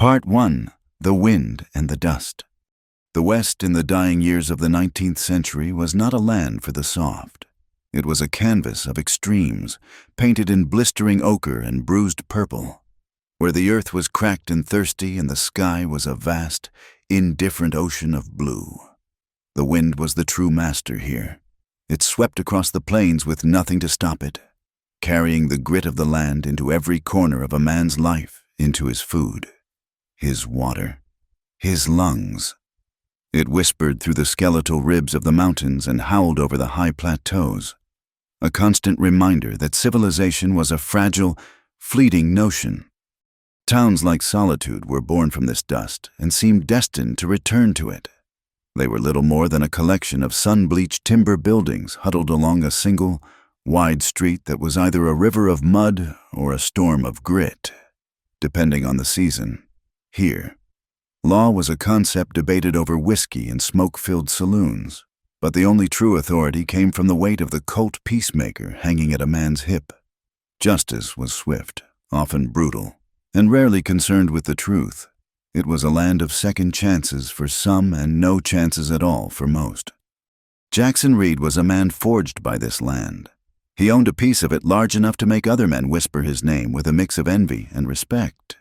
Part 1. The Wind and the Dust. The West in the dying years of the 19th century was not a land for the soft. It was a canvas of extremes, painted in blistering ochre and bruised purple, where the earth was cracked and thirsty and the sky was a vast, indifferent ocean of blue. The wind was the true master here. It swept across the plains with nothing to stop it, carrying the grit of the land into every corner of a man's life, into his food, his water, his lungs. It whispered through the skeletal ribs of the mountains and howled over the high plateaus, a constant reminder that civilization was a fragile, fleeting notion. Towns like Solitude were born from this dust and seemed destined to return to it. They were little more than a collection of sun-bleached timber buildings huddled along a single, wide street that was either a river of mud or a storm of grit, depending on the season. Here, law was a concept debated over whiskey and smoke-filled saloons, but the only true authority came from the weight of the cult peacemaker hanging at a man's hip. Justice was swift, often brutal, and rarely concerned with the truth. It was a land of second chances for some and no chances at all for most. Jackson Reed was a man forged by this land. He owned a piece of it large enough to make other men whisper his name with a mix of envy and respect.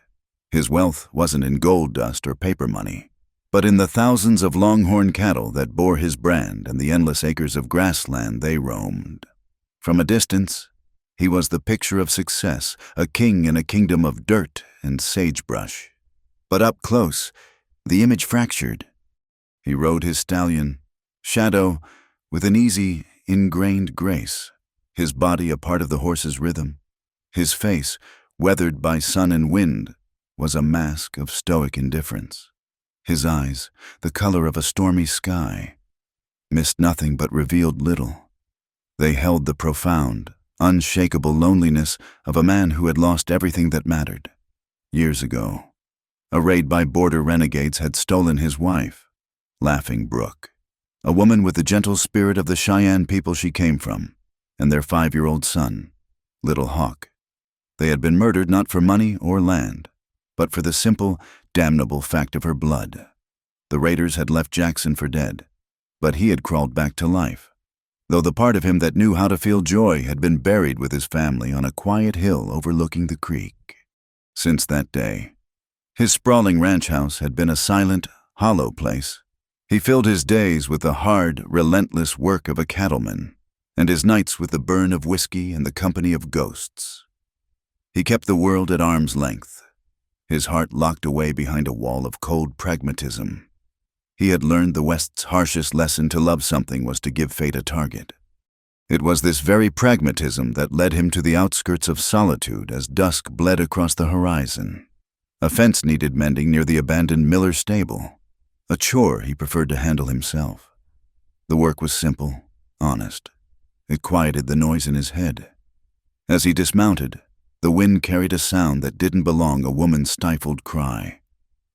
His wealth wasn't in gold dust or paper money, but in the thousands of longhorn cattle that bore his brand and the endless acres of grassland they roamed. From a distance, he was the picture of success, a king in a kingdom of dirt and sagebrush. But up close, the image fractured. He rode his stallion, Shadow, with an easy, ingrained grace, his body a part of the horse's rhythm. His face, weathered by sun and wind, was a mask of stoic indifference. His eyes, the color of a stormy sky, missed nothing but revealed little. They held the profound, unshakable loneliness of a man who had lost everything that mattered. Years ago, a raid by border renegades had stolen his wife, Laughing Brook, a woman with the gentle spirit of the Cheyenne people she came from, and their 5-year-old son, Little Hawk. They had been murdered not for money or land, but for the simple, damnable fact of her blood. The raiders had left Jackson for dead, but he had crawled back to life, though the part of him that knew how to feel joy had been buried with his family on a quiet hill overlooking the creek. Since that day, his sprawling ranch house had been a silent, hollow place. He filled his days with the hard, relentless work of a cattleman, and his nights with the burn of whiskey and the company of ghosts. He kept the world at arm's length, his heart locked away behind a wall of cold pragmatism. He had learned the West's harshest lesson to love something was to give fate a target. It was this very pragmatism that led him to the outskirts of Solitude as dusk bled across the horizon. A fence needed mending near the abandoned Miller stable, a chore he preferred to handle himself. The work was simple, honest. It quieted the noise in his head. As he dismounted, the wind carried a sound that didn't belong, a woman's stifled cry,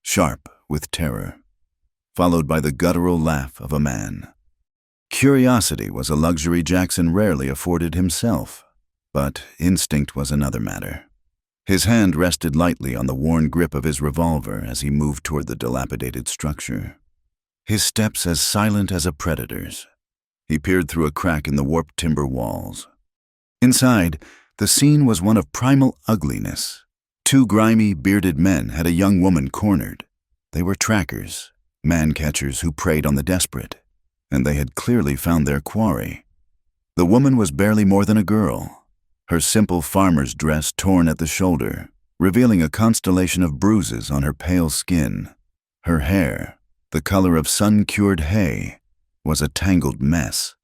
sharp with terror, followed by the guttural laugh of a man. Curiosity was a luxury Jackson rarely afforded himself, but instinct was another matter. His hand rested lightly on the worn grip of his revolver as he moved toward the dilapidated structure, his steps as silent as a predator's. He peered through a crack in the warped timber walls. Inside, the scene was one of primal ugliness. 2 grimy, bearded men had a young woman cornered. They were trackers, man-catchers who preyed on the desperate, and they had clearly found their quarry. The woman was barely more than a girl, her simple farmer's dress torn at the shoulder, revealing a constellation of bruises on her pale skin. Her hair, the color of sun-cured hay, was a tangled mess,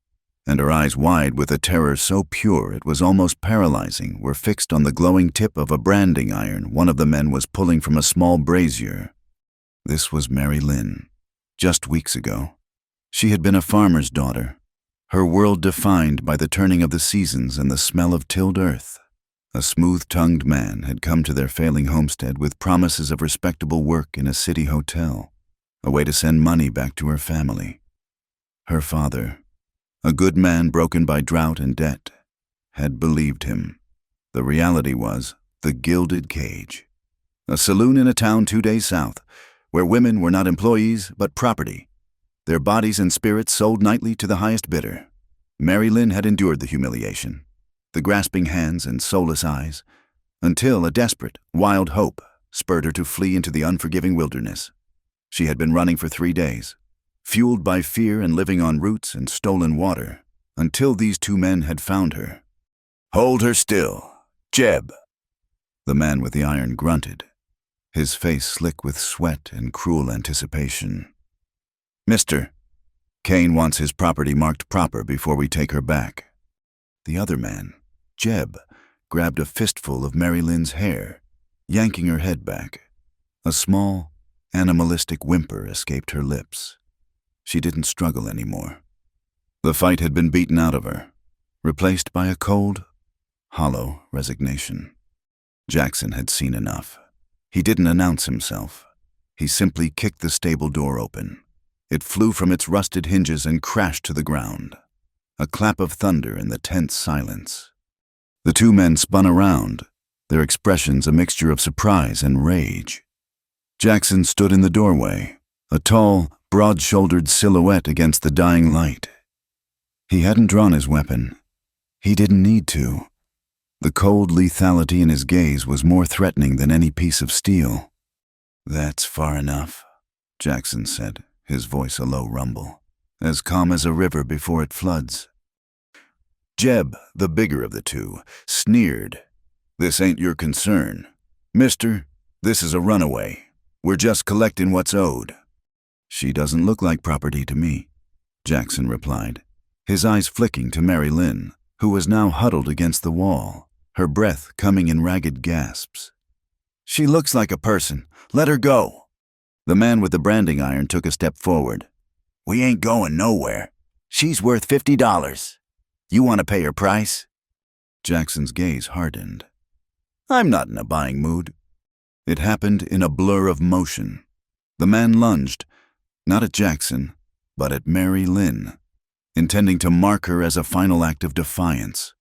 and her eyes, wide with a terror so pure it was almost paralyzing, were fixed on the glowing tip of a branding iron one of the men was pulling from a small brazier. This was Mary Lynn. Just weeks ago, she had been a farmer's daughter, her world defined by the turning of the seasons and the smell of tilled earth. A smooth-tongued man had come to their failing homestead with promises of respectable work in a city hotel, a way to send money back to her family. Her father, a good man broken by drought and debt, had believed him. The reality was the gilded cage, a saloon in a town 2 days south, where women were not employees but property, their bodies and spirits sold nightly to the highest bidder. Mary Lynn had endured the humiliation, the grasping hands and soulless eyes, until a desperate, wild hope spurred her to flee into the unforgiving wilderness. She had been running for 3 days, fueled by fear and living on roots and stolen water, until these two men had found her. "Hold her still, Jeb." The man with the iron grunted, his face slick with sweat and cruel anticipation. "Mister, Kane wants his property marked proper before we take her back." The other man, Jeb, grabbed a fistful of Mary Lynn's hair, yanking her head back. A small, animalistic whimper escaped her lips. She didn't struggle anymore. The fight had been beaten out of her, replaced by a cold, hollow resignation. Jackson had seen enough. He didn't announce himself. He simply kicked the stable door open. It flew from its rusted hinges and crashed to the ground. A clap of thunder in the tense silence. The two men spun around, their expressions a mixture of surprise and rage. Jackson stood in the doorway, a tall, broad-shouldered silhouette against the dying light. He hadn't drawn his weapon. He didn't need to. The cold lethality in his gaze was more threatening than any piece of steel. "That's far enough," Jackson said, his voice a low rumble, as calm as a river before it floods. Jeb, the bigger of the two, sneered. "This ain't your concern. Mister, this is a runaway. We're just collecting what's owed." "She doesn't look like property to me," Jackson replied, his eyes flicking to Mary Lynn, who was now huddled against the wall, her breath coming in ragged gasps. "She looks like a person. Let her go." The man with the branding iron took a step forward. "We ain't going nowhere. She's worth $50. You want to pay her price?" Jackson's gaze hardened. "I'm not in a buying mood." It happened in a blur of motion. The man lunged, not at Jackson, but at Mary Lynn, intending to mark her as a final act of defiance.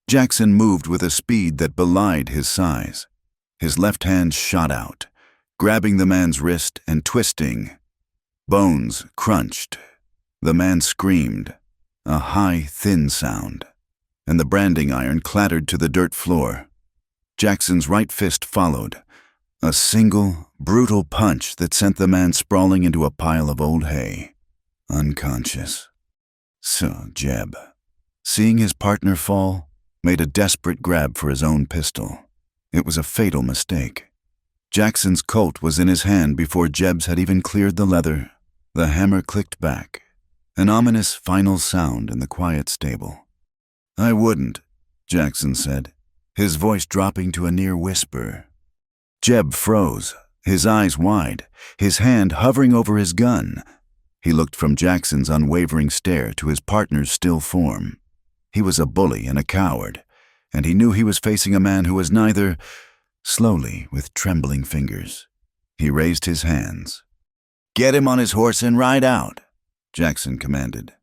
Jackson moved with a speed that belied his size. His left hand shot out, grabbing the man's wrist and twisting. Bones crunched. The man screamed, a high, thin sound, and the branding iron clattered to the dirt floor. Jackson's right fist followed, a single, brutal punch that sent the man sprawling into a pile of old hay, unconscious. So Jeb, seeing his partner fall, made a desperate grab for his own pistol. It was a fatal mistake. Jackson's Colt was in his hand before Jeb's had even cleared the leather. The hammer clicked back, an ominous final sound in the quiet stable. "I wouldn't," Jackson said, his voice dropping to a near whisper. Jeb froze, his eyes wide, his hand hovering over his gun. He looked from Jackson's unwavering stare to his partner's still form. He was a bully and a coward, and he knew he was facing a man who was neither. Slowly, with trembling fingers, he raised his hands. "Get him on his horse and ride out," Jackson commanded.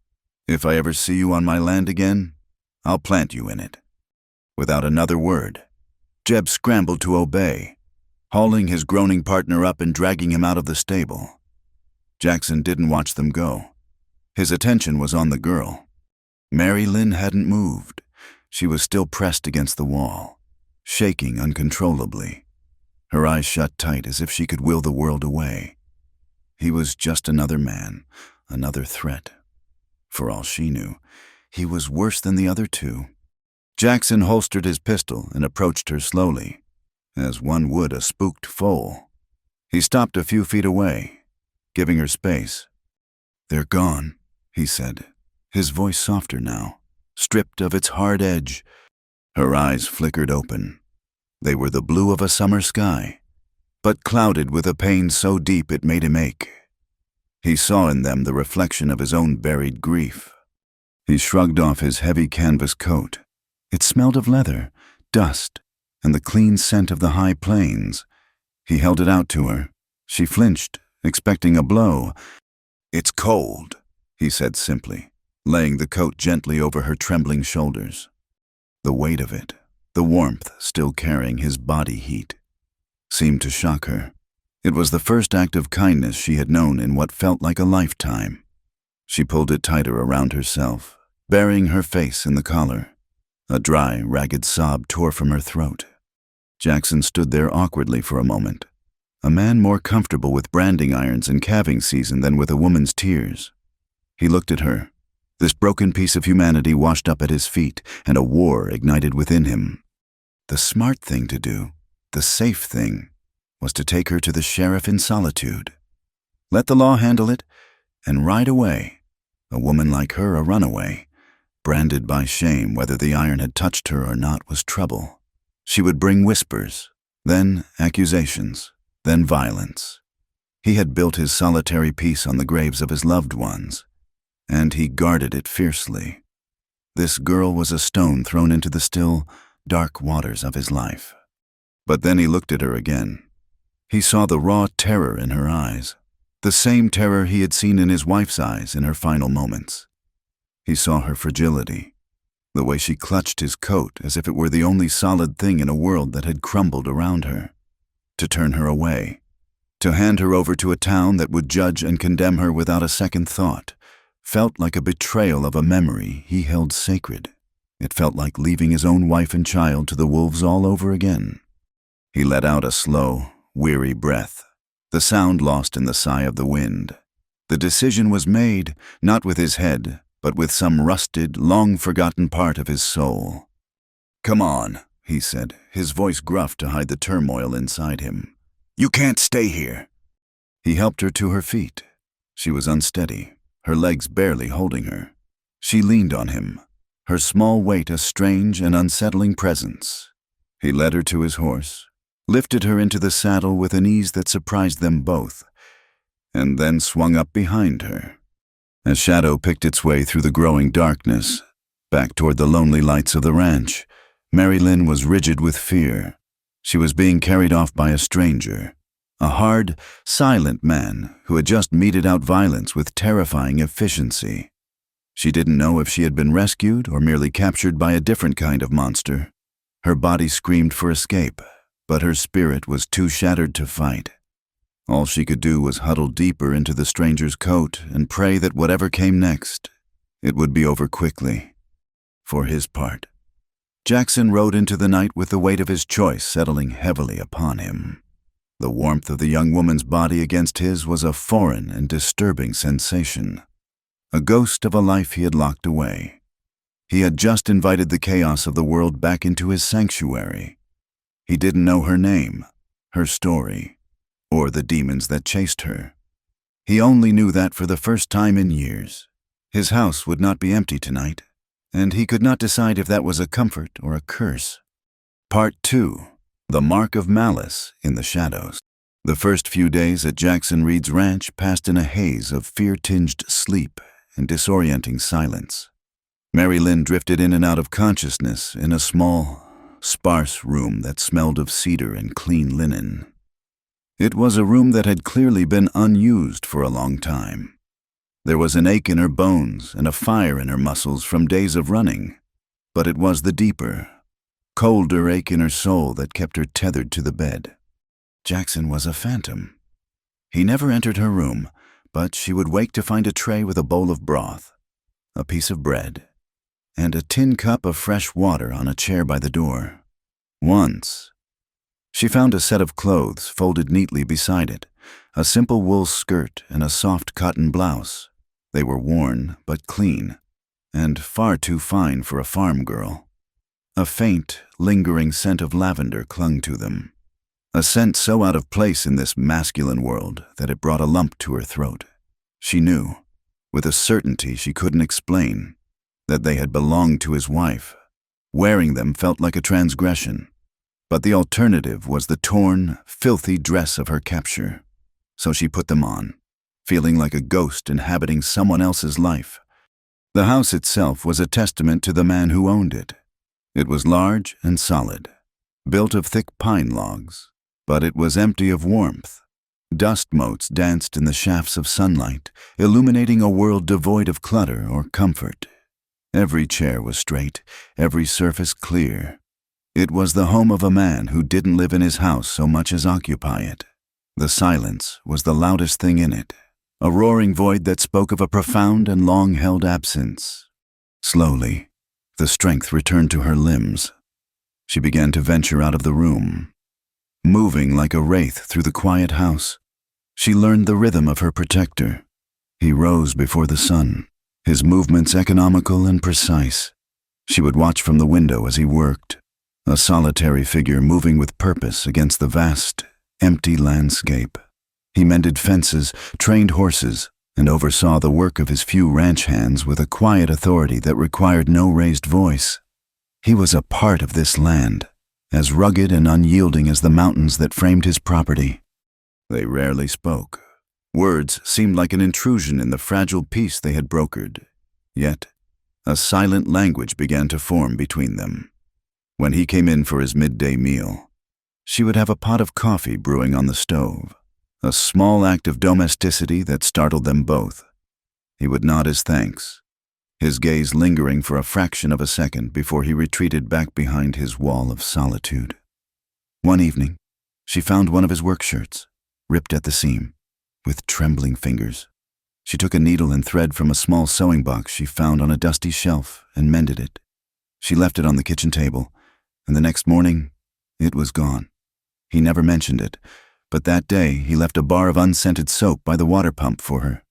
"If I ever see you on my land again, I'll plant you in it." Without another word, Jeb scrambled to obey, hauling his groaning partner up and dragging him out of the stable. Jackson didn't watch them go. His attention was on the girl. Mary Lynn hadn't moved. She was still pressed against the wall, shaking uncontrollably, her eyes shut tight as if she could will the world away. He was just another man, another threat. For all she knew, he was worse than the other two. Jackson holstered his pistol and approached her slowly, as one would a spooked foal. He stopped a few feet away, giving her space. "They're gone," he said, his voice softer now, stripped of its hard edge. Her eyes flickered open. They were the blue of a summer sky, but clouded with a pain so deep it made him ache. He saw in them the reflection of his own buried grief. He shrugged off his heavy canvas coat. It smelled of leather, dust, and the clean scent of the high plains. He held it out to her. She flinched, expecting a blow. "It's cold," he said simply, laying the coat gently over her trembling shoulders. The weight of it, the warmth still carrying his body heat. seemed to shock her. It was the first act of kindness she had known in what felt like a lifetime. She pulled it tighter around herself, burying her face in the collar. A dry, ragged sob tore from her throat. Jackson stood there awkwardly for a moment, a man more comfortable with branding irons and calving season than with a woman's tears. He looked at her, this broken piece of humanity washed up at his feet, and a war ignited within him. The smart thing to do, the safe thing, was to take her to the sheriff in solitude. Let the law handle it, and ride away. A woman like her a runaway, branded by shame whether the iron had touched her or not, was trouble. She would bring whispers, then accusations, then violence. He had built his solitary peace on the graves of his loved ones, and he guarded it fiercely. This girl was a stone thrown into the still, dark waters of his life. But then he looked at her again. He saw the raw terror in her eyes, the same terror he had seen in his wife's eyes in her final moments. He saw her fragility, the way she clutched his coat as if it were the only solid thing in a world that had crumbled around her. To turn her away, to hand her over to a town that would judge and condemn her without a second thought, felt like a betrayal of a memory he held sacred. It felt like leaving his own wife and child to the wolves all over again. He let out a slow, weary breath, the sound lost in the sigh of the wind. The decision was made, not with his head, but with some rusted, long-forgotten part of his soul. "Come on," he said, his voice gruff to hide the turmoil inside him. "You can't stay here." He helped her to her feet. She was unsteady, her legs barely holding her. She leaned on him, her small weight a strange and unsettling presence. He led her to his horse, lifted her into the saddle with an ease that surprised them both, and then swung up behind her. A shadow picked its way through the growing darkness, back toward the lonely lights of the ranch. Mary Lynn was rigid with fear. She was being carried off by a stranger, a hard, silent man who had just meted out violence with terrifying efficiency. She didn't know if she had been rescued or merely captured by a different kind of monster. Her body screamed for escape, but her spirit was too shattered to fight. All she could do was huddle deeper into the stranger's coat and pray that whatever came next, it would be over quickly. For his part, Jackson rode into the night with the weight of his choice settling heavily upon him. The warmth of the young woman's body against his was a foreign and disturbing sensation, a ghost of a life he had locked away. He had just invited the chaos of the world back into his sanctuary. He didn't know her name, her story, or the demons that chased her. He only knew that for the first time in years, his house would not be empty tonight, and he could not decide if that was a comfort or a curse. Part 2. The Mark of Malice in the Shadows. The first few days at Jackson Reed's ranch passed in a haze of fear-tinged sleep and disorienting silence. Mary Lynn drifted in and out of consciousness in a small, sparse room that smelled of cedar and clean linen. It was a room that had clearly been unused for a long time. There was an ache in her bones and a fire in her muscles from days of running, but it was the deeper, colder ache in her soul that kept her tethered to the bed. Jackson was a phantom. He never entered her room, but she would wake to find a tray with a bowl of broth, a piece of bread, and a tin cup of fresh water on a chair by the door. Once, she found a set of clothes folded neatly beside it, a simple wool skirt and a soft cotton blouse. They were worn but clean, and far too fine for a farm girl. A faint, lingering scent of lavender clung to them, a scent so out of place in this masculine world that it brought a lump to her throat. She knew, with a certainty she couldn't explain, that they had belonged to his wife. Wearing them felt like a transgression. But the alternative was the torn, filthy dress of her capture. So she put them on, feeling like a ghost inhabiting someone else's life. The house itself was a testament to the man who owned it. It was large and solid, built of thick pine logs, but it was empty of warmth. Dust motes danced in the shafts of sunlight, illuminating a world devoid of clutter or comfort. Every chair was straight, every surface clear. It was the home of a man who didn't live in his house so much as occupy it. The silence was the loudest thing in it, a roaring void that spoke of a profound and long-held absence. Slowly, the strength returned to her limbs. She began to venture out of the room. Moving like a wraith through the quiet house, she learned the rhythm of her protector. He rose before the sun, his movements economical and precise. She would watch from the window as he worked, a solitary figure moving with purpose against the vast, empty landscape. He mended fences, trained horses, and oversaw the work of his few ranch hands with a quiet authority that required no raised voice. He was a part of this land, as rugged and unyielding as the mountains that framed his property. They rarely spoke. Words seemed like an intrusion in the fragile peace they had brokered. Yet, a silent language began to form between them. When he came in for his midday meal, she would have a pot of coffee brewing on the stove, a small act of domesticity that startled them both. He would nod his thanks, his gaze lingering for a fraction of a second before he retreated back behind his wall of solitude. One evening, she found one of his work shirts, ripped at the seam. With trembling fingers, she took a needle and thread from a small sewing box she found on a dusty shelf and mended it. She left it on the kitchen table, and the next morning, it was gone. He never mentioned it, but that day he left a bar of unscented soap by the water pump for her.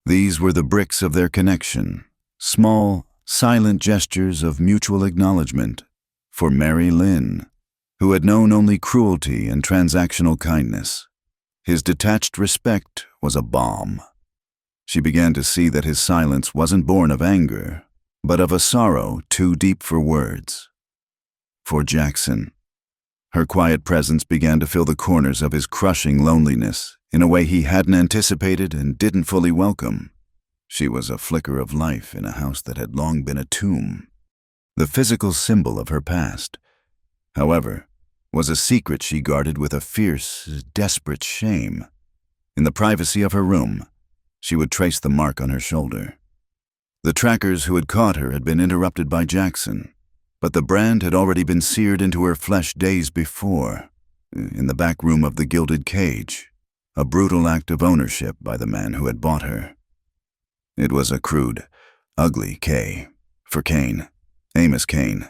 These were the bricks of their connection, small, silent gestures of mutual acknowledgement for Mary Lynn, who had known only cruelty and transactional kindness. His detached respect was a balm. She began to see that his silence wasn't born of anger, but of a sorrow too deep for words. For Jackson, her quiet presence began to fill the corners of his crushing loneliness in a way he hadn't anticipated and didn't fully welcome. She was a flicker of life in a house that had long been a tomb, the physical symbol of her past. However, was a secret she guarded with a fierce, desperate shame. In the privacy of her room, she would trace the mark on her shoulder. The trackers who had caught her had been interrupted by Jackson, but the brand had already been seared into her flesh days before, in the back room of the gilded cage, a brutal act of ownership by the man who had bought her. It was a crude, ugly K for Cain, Amos Cain,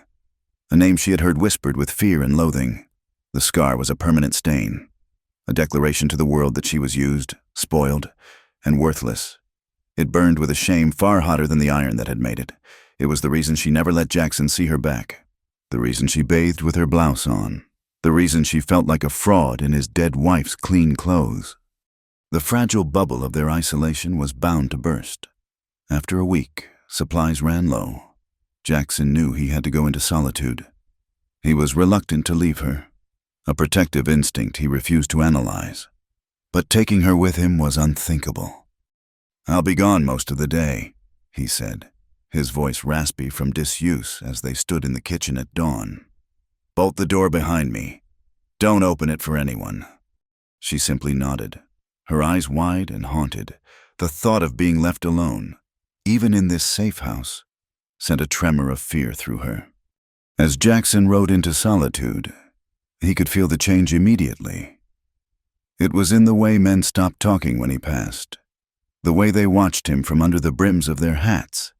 a name she had heard whispered with fear and loathing. The scar was a permanent stain, a declaration to the world that she was used, spoiled, and worthless. It burned with a shame far hotter than the iron that had made it. It was the reason she never let Jackson see her back, the reason she bathed with her blouse on, the reason she felt like a fraud in his dead wife's clean clothes. The fragile bubble of their isolation was bound to burst. After a week, supplies ran low. Jackson knew he had to go into solitude. He was reluctant to leave her, a protective instinct he refused to analyze. But taking her with him was unthinkable. "I'll be gone most of the day," he said, his voice raspy from disuse as they stood in the kitchen at dawn. "Bolt the door behind me. Don't open it for anyone." She simply nodded, her eyes wide and haunted. The thought of being left alone, even in this safe house, sent a tremor of fear through her. As Jackson rode into solitude, he could feel the change immediately. It was in the way men stopped talking when he passed, the way they watched him from under the brims of their hats.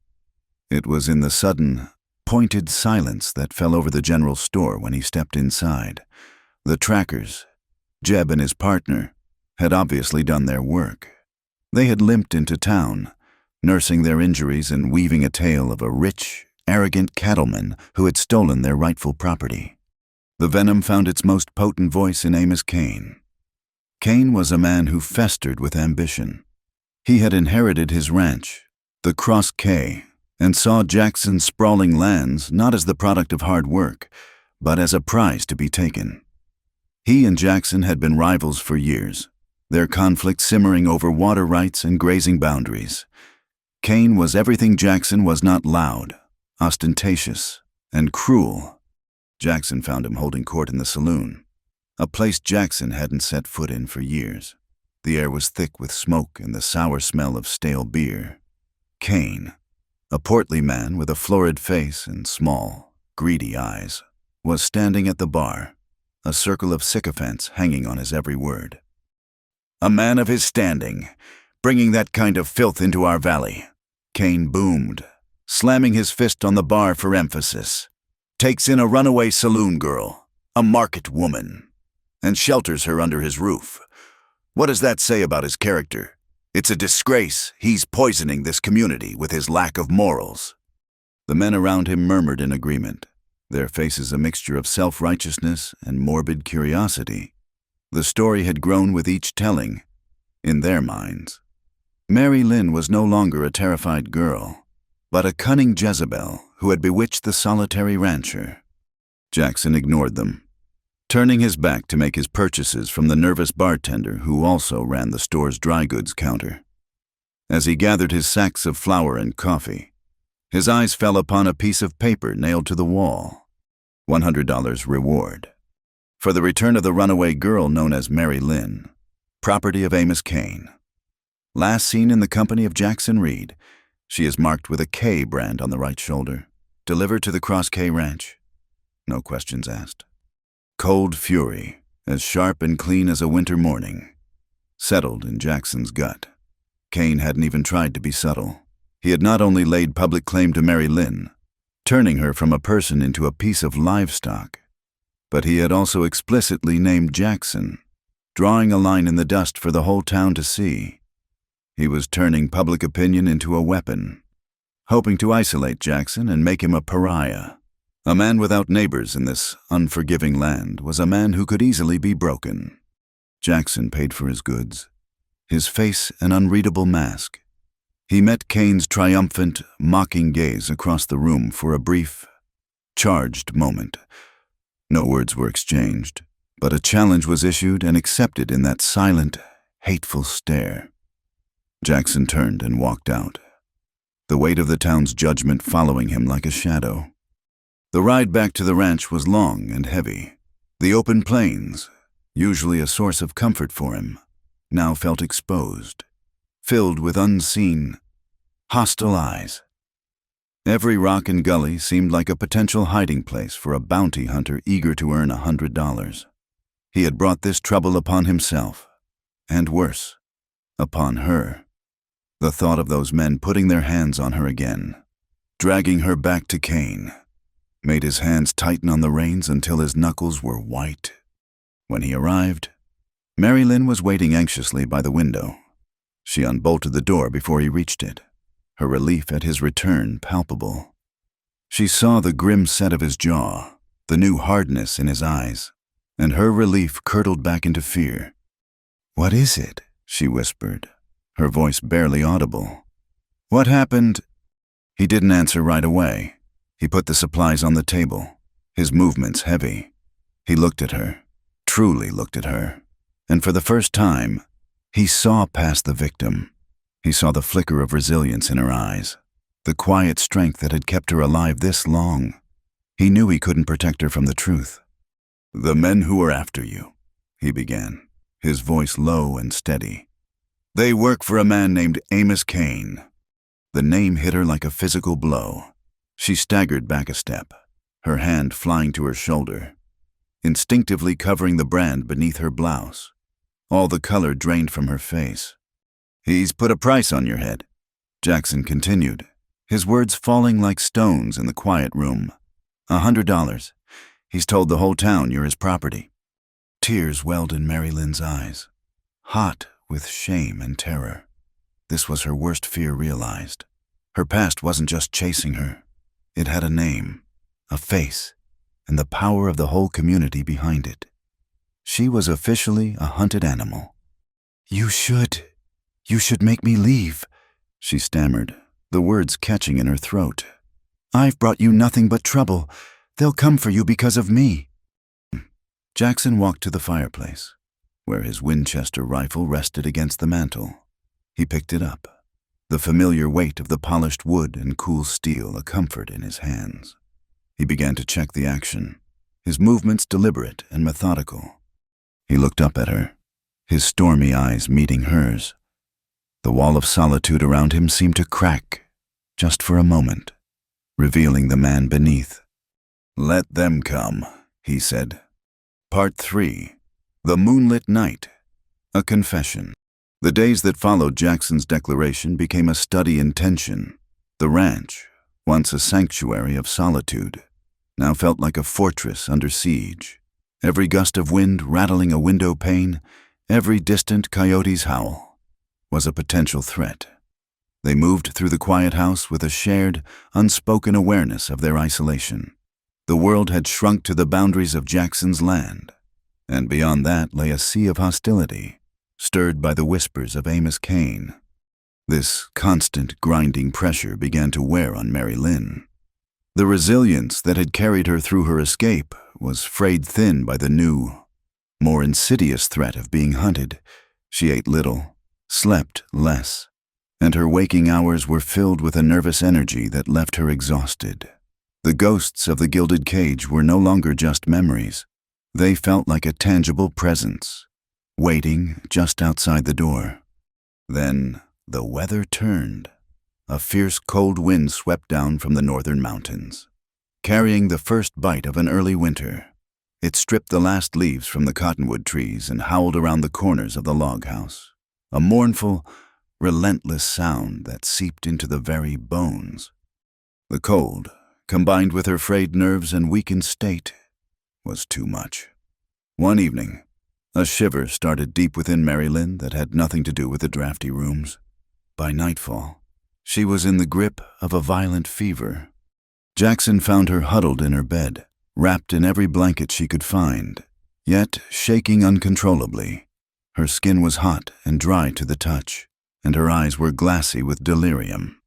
It was in the sudden, pointed silence that fell over the general store when he stepped inside. The trackers, Jeb and his partner, had obviously done their work. They had limped into town, nursing their injuries and weaving a tale of a rich, arrogant cattleman who had stolen their rightful property. The venom found its most potent voice in Amos Cain. Cain was a man who festered with ambition. He had inherited his ranch, the Cross K, and saw Jackson's sprawling lands not as the product of hard work, but as a prize to be taken. He and Jackson had been rivals for years, their conflict simmering over water rights and grazing boundaries. Cain was everything Jackson was not: loud, ostentatious, and cruel. Jackson found him holding court in the saloon, a place Jackson hadn't set foot in for years. The air was thick with smoke and the sour smell of stale beer. Cain, a portly man with a florid face and small, greedy eyes, was standing at the bar, a circle of sycophants hanging on his every word. "A man of his standing, bringing that kind of filth into our valley," Kane boomed, slamming his fist on the bar for emphasis. "Takes in a runaway saloon girl, a market woman, and shelters her under his roof. What does that say about his character? It's a disgrace. He's poisoning this community with his lack of morals." The men around him murmured in agreement, their faces a mixture of self-righteousness and morbid curiosity. The story had grown with each telling, in their minds. Mary Lynn was no longer a terrified girl, but a cunning Jezebel who had bewitched the solitary rancher. Jackson ignored them, turning his back to make his purchases from the nervous bartender who also ran the store's dry goods counter. As he gathered his sacks of flour and coffee, his eyes fell upon a piece of paper nailed to the wall. $100 reward for the return of the runaway girl known as Mary Lynn, property of Amos Kane. Last seen in the company of Jackson Reed. She is marked with a K brand on the right shoulder. Delivered to the Cross K Ranch. No questions asked. Cold fury, as sharp and clean as a winter morning, settled in Jackson's gut. Kane hadn't even tried to be subtle. He had not only laid public claim to Mary Lynn, turning her from a person into a piece of livestock, but he had also explicitly named Jackson, drawing a line in the dust for the whole town to see. He was turning public opinion into a weapon, hoping to isolate Jackson and make him a pariah. A man without neighbors in this unforgiving land was a man who could easily be broken. Jackson paid for his goods, his face an unreadable mask. He met Kane's triumphant, mocking gaze across the room for a brief, charged moment. No words were exchanged, but a challenge was issued and accepted in that silent, hateful stare. Jackson turned and walked out, the weight of the town's judgment following him like a shadow. The ride back to the ranch was long and heavy. The open plains, usually a source of comfort for him, now felt exposed, filled with unseen, hostile eyes. Every rock and gully seemed like a potential hiding place for a bounty hunter eager to earn $100. He had brought this trouble upon himself, and worse, upon her. The thought of those men putting their hands on her again, dragging her back to Kane, made his hands tighten on the reins until his knuckles were white. When he arrived, Mary Lynn was waiting anxiously by the window. She unbolted the door before he reached it, her relief at his return palpable. She saw the grim set of his jaw, the new hardness in his eyes, and her relief curdled back into fear. "What is it?" she whispered, her voice barely audible. "What happened?" He didn't answer right away. He put the supplies on the table, his movements heavy. He looked at her, truly looked at her, and for the first time, he saw past the victim. He saw the flicker of resilience in her eyes, the quiet strength that had kept her alive this long. He knew he couldn't protect her from the truth. "The men who are after you," he began, his voice low and steady. "They work for a man named Amos Kane." The name hit her like a physical blow. She staggered back a step, her hand flying to her shoulder, instinctively covering the brand beneath her blouse. All the color drained from her face. "He's put a price on your head," Jackson continued, his words falling like stones in the quiet room. $100. He's told the whole town you're his property." Tears welled in Mary Lynn's eyes, hot with shame and terror. This was her worst fear realized. Her past wasn't just chasing her. It had a name, a face, and the power of the whole community behind it. She was officially a hunted animal. You should make me leave," she stammered, the words catching in her throat. "I've brought you nothing but trouble. They'll come for you because of me." Jackson walked to the fireplace, where his Winchester rifle rested against the mantel. He picked it up, the familiar weight of the polished wood and cool steel a comfort in his hands. He began to check the action, his movements deliberate and methodical. He looked up at her, his stormy eyes meeting hers. The wall of solitude around him seemed to crack, just for a moment, revealing the man beneath. "Let them come," he said. Part 3. The Moonlit Night. A Confession. The days that followed Jackson's declaration became a study in tension. The ranch, once a sanctuary of solitude, now felt like a fortress under siege. Every gust of wind rattling a window pane, every distant coyote's howl, was a potential threat. They moved through the quiet house with a shared, unspoken awareness of their isolation. The world had shrunk to the boundaries of Jackson's land, and beyond that lay a sea of hostility, stirred by the whispers of Amos Kane. This constant, grinding pressure began to wear on Mary Lynn. The resilience that had carried her through her escape was frayed thin by the new, more insidious threat of being hunted. She ate little, slept less, and her waking hours were filled with a nervous energy that left her exhausted. The ghosts of the gilded cage were no longer just memories. They felt like a tangible presence, waiting just outside the door. Then the weather turned. A fierce cold wind swept down from the northern mountains, carrying the first bite of an early winter. It stripped the last leaves from the cottonwood trees and howled around the corners of the log house, a mournful, relentless sound that seeped into the very bones. The cold, combined with her frayed nerves and weakened state, was too much. One evening, a shiver started deep within Mary Lynn that had nothing to do with the drafty rooms. By nightfall, she was in the grip of a violent fever. Jackson found her huddled in her bed, wrapped in every blanket she could find, yet shaking uncontrollably. Her skin was hot and dry to the touch, and her eyes were glassy with delirium.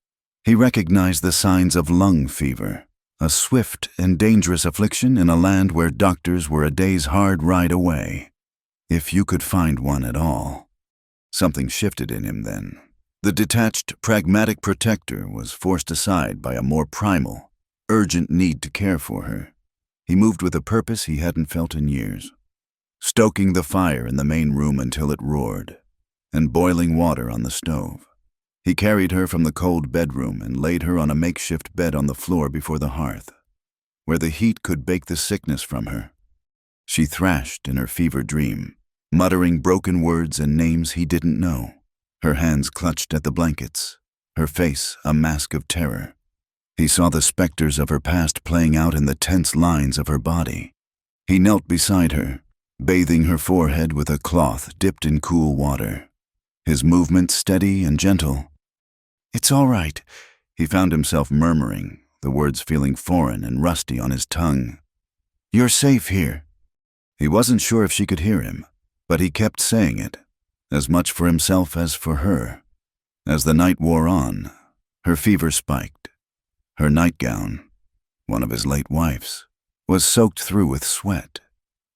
He recognized the signs of lung fever, a swift and dangerous affliction in a land where doctors were a day's hard ride away, if you could find one at all. Something shifted in him then. The detached, pragmatic protector was forced aside by a more primal, urgent need to care for her. He moved with a purpose he hadn't felt in years, stoking the fire in the main room until it roared, and boiling water on the stove. He carried her from the cold bedroom and laid her on a makeshift bed on the floor before the hearth, where the heat could bake the sickness from her. She thrashed in her fever dream, muttering broken words and names he didn't know. Her hands clutched at the blankets, her face a mask of terror. He saw the specters of her past playing out in the tense lines of her body. He knelt beside her, bathing her forehead with a cloth dipped in cool water, his movements steady and gentle. "It's all right," he found himself murmuring, the words feeling foreign and rusty on his tongue. "You're safe here." He wasn't sure if she could hear him, but he kept saying it, as much for himself as for her. As the night wore on, her fever spiked. Her nightgown, one of his late wife's, was soaked through with sweat,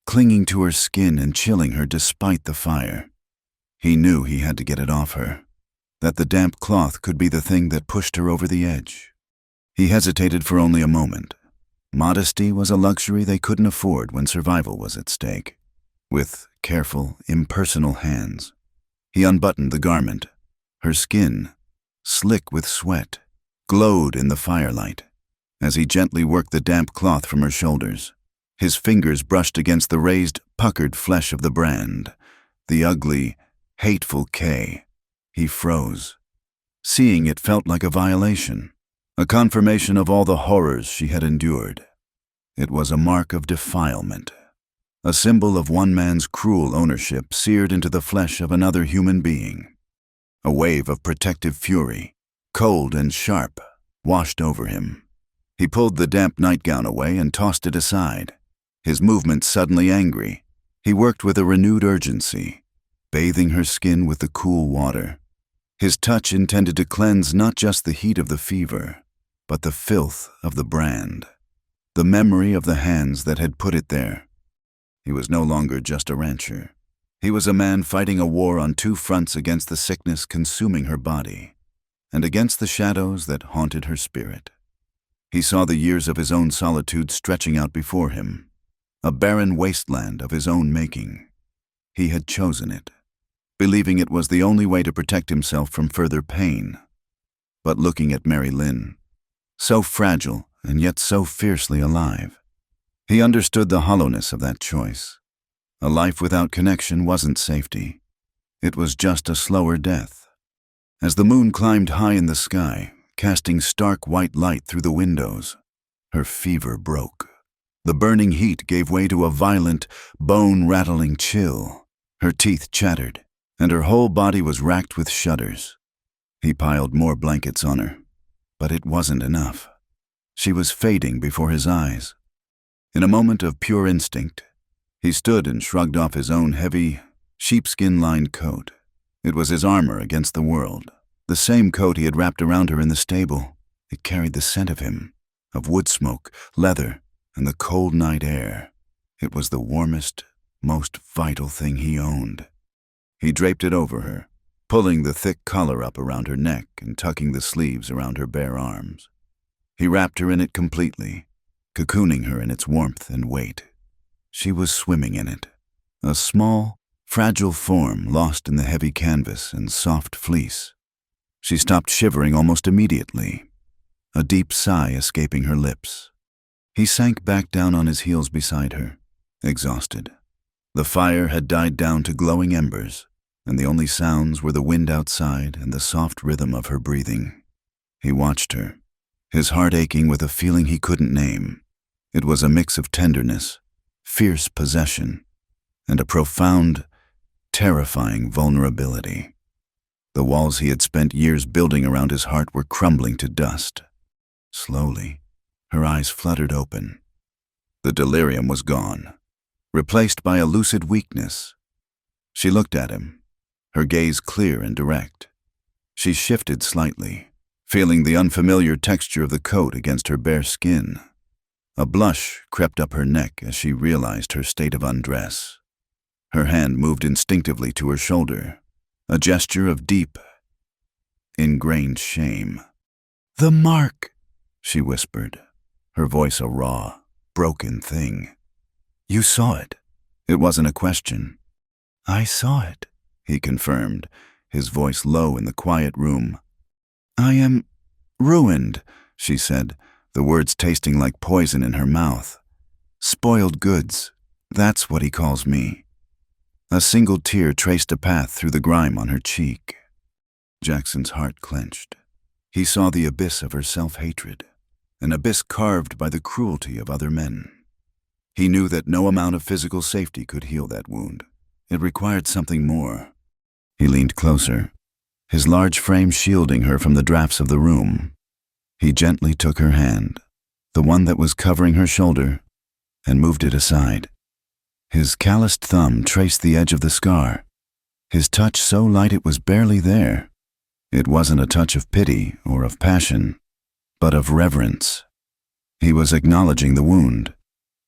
clinging to her skin and chilling her despite the fire. He knew he had to get it off her, that the damp cloth could be the thing that pushed her over the edge. He hesitated for only a moment. Modesty was a luxury they couldn't afford when survival was at stake. With careful, impersonal hands, he unbuttoned the garment. Her skin, slick with sweat, glowed in the firelight. As he gently worked the damp cloth from her shoulders, his fingers brushed against the raised, puckered flesh of the brand, the ugly, hateful K. He froze. Seeing it felt like a violation, a confirmation of all the horrors she had endured. It was a mark of defilement, a symbol of one man's cruel ownership seared into the flesh of another human being. A wave of protective fury, cold and sharp, washed over him. He pulled the damp nightgown away and tossed it aside, his movements suddenly angry. He worked with a renewed urgency, bathing her skin with the cool water. His touch intended to cleanse not just the heat of the fever, but the filth of the brand, the memory of the hands that had put it there. He was no longer just a rancher. He was a man fighting a war on two fronts, against the sickness consuming her body, and against the shadows that haunted her spirit. He saw the years of his own solitude stretching out before him, a barren wasteland of his own making. He had chosen it, believing it was the only way to protect himself from further pain. But looking at Mary Lynn, so fragile and yet so fiercely alive, He understood the hollowness of that choice. A life without connection wasn't safety. It was just a slower death. As the moon climbed high in the sky, casting stark white light through the windows, her fever broke. The burning heat gave way to a violent, bone-rattling chill. Her teeth chattered, and her whole body was racked with shudders. He piled more blankets on her, but it wasn't enough. She was fading before his eyes. In a moment of pure instinct, he stood and shrugged off his own heavy, sheepskin-lined coat. It was his armor against the world, the same coat he had wrapped around her in the stable. It carried the scent of him, of wood smoke, leather, and the cold night air. It was the warmest, most vital thing he owned. He draped it over her, pulling the thick collar up around her neck and tucking the sleeves around her bare arms. He wrapped her in it completely, cocooning her in its warmth and weight. She was swimming in it, a small, fragile form lost in the heavy canvas and soft fleece. She stopped shivering almost immediately, a deep sigh escaping her lips. He sank back down on his heels beside her, exhausted. The fire had died down to glowing embers, and the only sounds were the wind outside and the soft rhythm of her breathing. He watched her, his heart aching with a feeling he couldn't name. It was a mix of tenderness, fierce possession, and a profound, terrifying vulnerability. The walls he had spent years building around his heart were crumbling to dust. Slowly, her eyes fluttered open. The delirium was gone, replaced by a lucid weakness. She looked at him, her gaze clear and direct. She shifted slightly, feeling the unfamiliar texture of the coat against her bare skin. A blush crept up her neck as she realized her state of undress. Her hand moved instinctively to her shoulder, a gesture of deep, ingrained shame. "The mark," she whispered, her voice a raw, broken thing. "You saw it." It wasn't a question. "I saw it," he confirmed, his voice low in the quiet room. "I am ruined," she said, the words tasting like poison in her mouth. "Spoiled goods, that's what he calls me." A single tear traced a path through the grime on her cheek. Jackson's heart clenched. He saw the abyss of her self-hatred, an abyss carved by the cruelty of other men. He knew that no amount of physical safety could heal that wound. It required something more. He leaned closer, his large frame shielding her from the drafts of the room. He gently took her hand, the one that was covering her shoulder, and moved it aside. His calloused thumb traced the edge of the scar, his touch so light it was barely there. It wasn't a touch of pity or of passion, but of reverence. He was acknowledging the wound,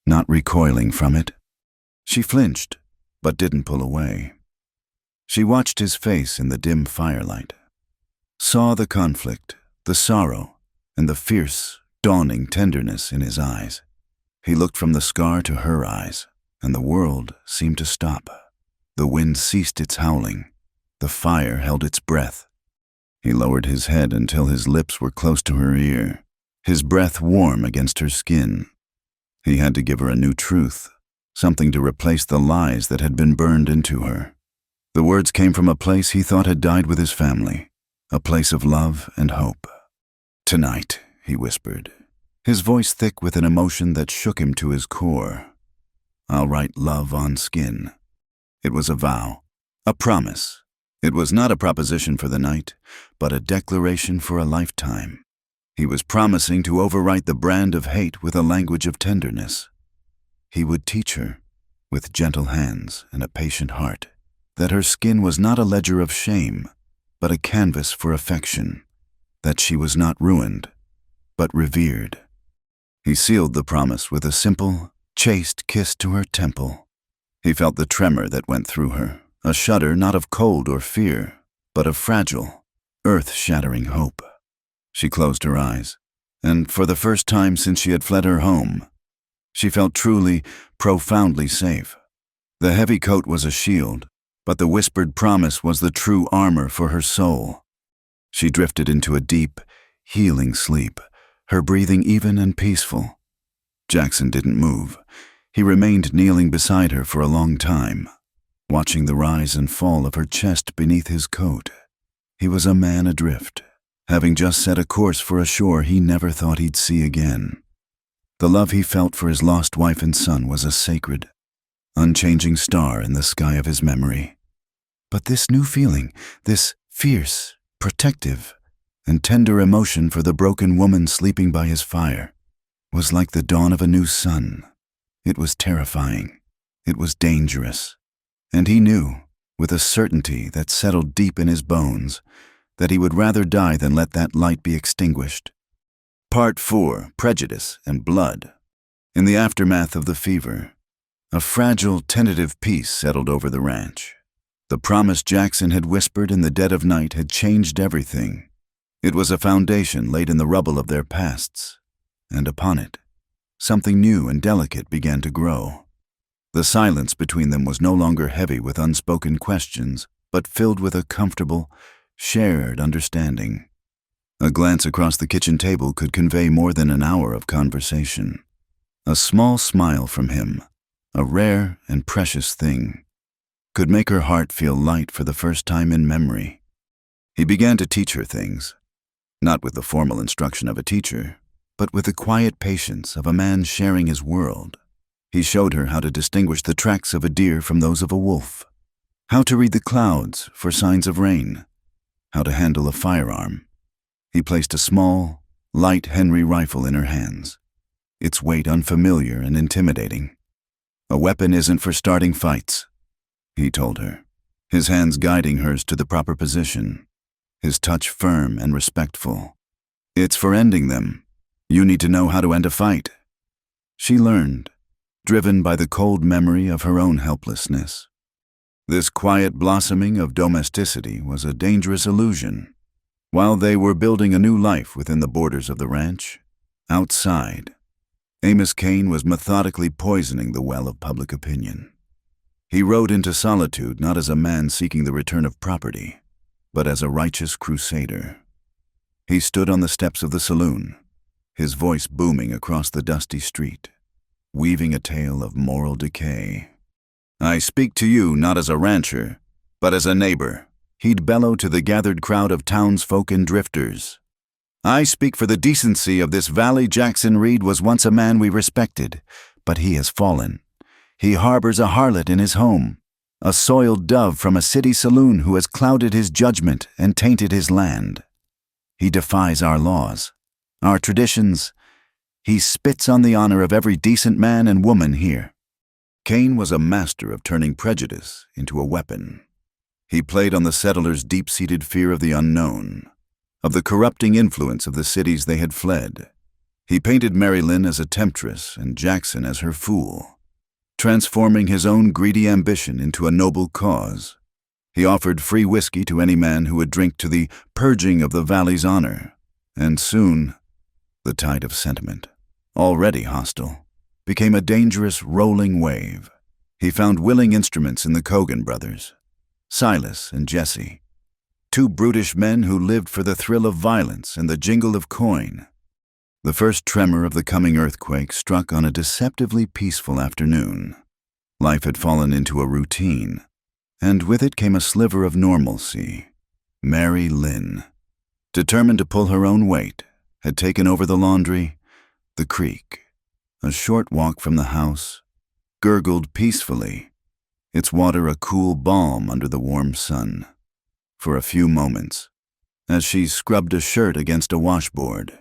not recoiling from it. She flinched, but didn't pull away. She watched his face in the dim firelight, saw the conflict, the sorrow, and the fierce, dawning tenderness in his eyes. He looked from the scar to her eyes, and the world seemed to stop. The wind ceased its howling. The fire held its breath. He lowered his head until his lips were close to her ear, his breath warm against her skin. He had to give her a new truth, something to replace the lies that had been burned into her. The words came from a place he thought had died with his family, a place of love and hope. "Tonight," he whispered, his voice thick with an emotion that shook him to his core, "I'll write love on skin." It was a vow, a promise. It was not a proposition for the night, but a declaration for a lifetime. He was promising to overwrite the brand of hate with a language of tenderness. He would teach her, with gentle hands and a patient heart, that her skin was not a ledger of shame, but a canvas for affection, that she was not ruined, but revered. He sealed the promise with a simple, chaste kiss to her temple. He felt the tremor that went through her, a shudder not of cold or fear, but of fragile, earth-shattering hope. She closed her eyes, and for the first time since she had fled her home, she felt truly, profoundly safe. The heavy coat was a shield, but the whispered promise was the true armor for her soul. She drifted into a deep, healing sleep, her breathing even and peaceful. Jackson didn't move. He remained kneeling beside her for a long time, watching the rise and fall of her chest beneath his coat. He was a man adrift, having just set a course for a shore he never thought he'd see again. The love he felt for his lost wife and son was a sacred, unchanging star in the sky of his memory. But this new feeling, this fierce, protective, and tender emotion for the broken woman sleeping by his fire, was like the dawn of a new sun. It was terrifying. It was dangerous. And he knew, with a certainty that settled deep in his bones, that he would rather die than let that light be extinguished. Part 4. Prejudice and Blood. In the aftermath of the fever, a fragile, tentative peace settled over the ranch. The promise Jackson had whispered in the dead of night had changed everything. It was a foundation laid in the rubble of their pasts, and upon it, something new and delicate began to grow. The silence between them was no longer heavy with unspoken questions, but filled with a comfortable, shared understanding. A glance across the kitchen table could convey more than an hour of conversation. A small smile from him, a rare and precious thing, could make her heart feel light for the first time in memory. He began to teach her things, not with the formal instruction of a teacher, but with the quiet patience of a man sharing his world. He showed her how to distinguish the tracks of a deer from those of a wolf, how to read the clouds for signs of rain, how to handle a firearm. He placed a small, light Henry rifle in her hands, its weight unfamiliar and intimidating. "A weapon isn't for starting fights," he told her, his hands guiding hers to the proper position, his touch firm and respectful. "It's for ending them. You need to know how to end a fight." She learned, driven by the cold memory of her own helplessness. This quiet blossoming of domesticity was a dangerous illusion. While they were building a new life within the borders of the ranch, outside, Amos Kane was methodically poisoning the well of public opinion. He rode into solitude not as a man seeking the return of property, but as a righteous crusader. He stood on the steps of the saloon, his voice booming across the dusty street, weaving a tale of moral decay. "I speak to you not as a rancher, but as a neighbor," he'd bellow to the gathered crowd of townsfolk and drifters. "I speak for the decency of this valley. Jackson Reed was once a man we respected, but he has fallen. He harbors a harlot in his home, a soiled dove from a city saloon who has clouded his judgment and tainted his land. He defies our laws, our traditions. He spits on the honor of every decent man and woman here." Kane was a master of turning prejudice into a weapon. He played on the settlers' deep-seated fear of the unknown, of the corrupting influence of the cities they had fled. He painted Mary Lynn as a temptress and Jackson as her fool, transforming his own greedy ambition into a noble cause. He offered free whiskey to any man who would drink to the purging of the valley's honor, and soon the tide of sentiment, already hostile, became a dangerous rolling wave. He found willing instruments in the Cogan brothers, Silas and Jesse, two brutish men who lived for the thrill of violence and the jingle of coin. The first tremor of the coming earthquake struck on a deceptively peaceful afternoon. Life had fallen into a routine, and with it came a sliver of normalcy. Mary Lynn, determined to pull her own weight, had taken over the laundry. The creek, a short walk from the house, gurgled peacefully, its water a cool balm under the warm sun. For a few moments, as she scrubbed a shirt against a washboard,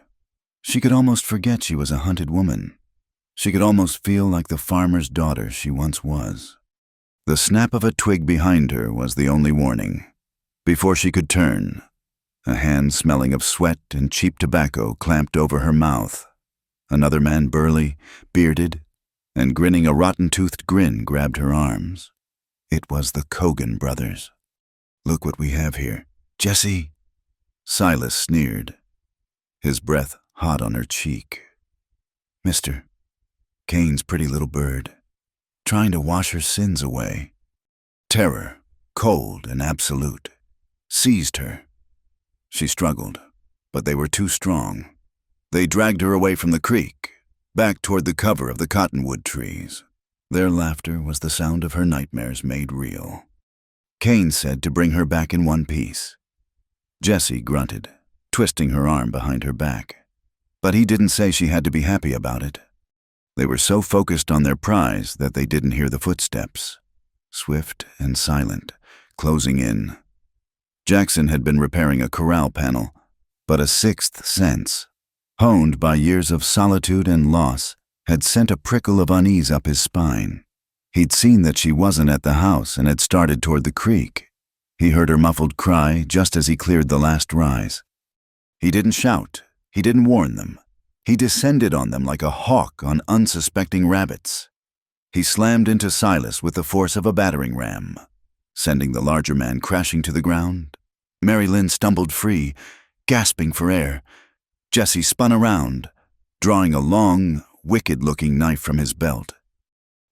she could almost forget she was a hunted woman. She could almost feel like the farmer's daughter she once was. The snap of a twig behind her was the only warning. Before she could turn, a hand smelling of sweat and cheap tobacco clamped over her mouth. Another man, burly, bearded, and grinning a rotten-toothed grin, grabbed her arms. It was the Cogan brothers. "Look what we have here, Jesse," Silas sneered, his breath hot on her cheek. "Mister, Kane's pretty little bird, trying to wash her sins away." Terror, cold and absolute, seized her. She struggled, but they were too strong. They dragged her away from the creek, back toward the cover of the cottonwood trees. Their laughter was the sound of her nightmares made real. Cain said to bring her back in one piece. Jessie grunted, twisting her arm behind her back. But he didn't say she had to be happy about it. They were so focused on their prize that they didn't hear the footsteps, swift and silent, closing in. Jackson had been repairing a corral panel, but a sixth sense, honed by years of solitude and loss, had sent a prickle of unease up his spine. He'd seen that she wasn't at the house and had started toward the creek. He heard her muffled cry just as he cleared the last rise. He didn't shout. He didn't warn them. He descended on them like a hawk on unsuspecting rabbits. He slammed into Silas with the force of a battering ram, sending the larger man crashing to the ground. Mary Lynn stumbled free, gasping for air. Jessie spun around, drawing a long, wicked-looking knife from his belt.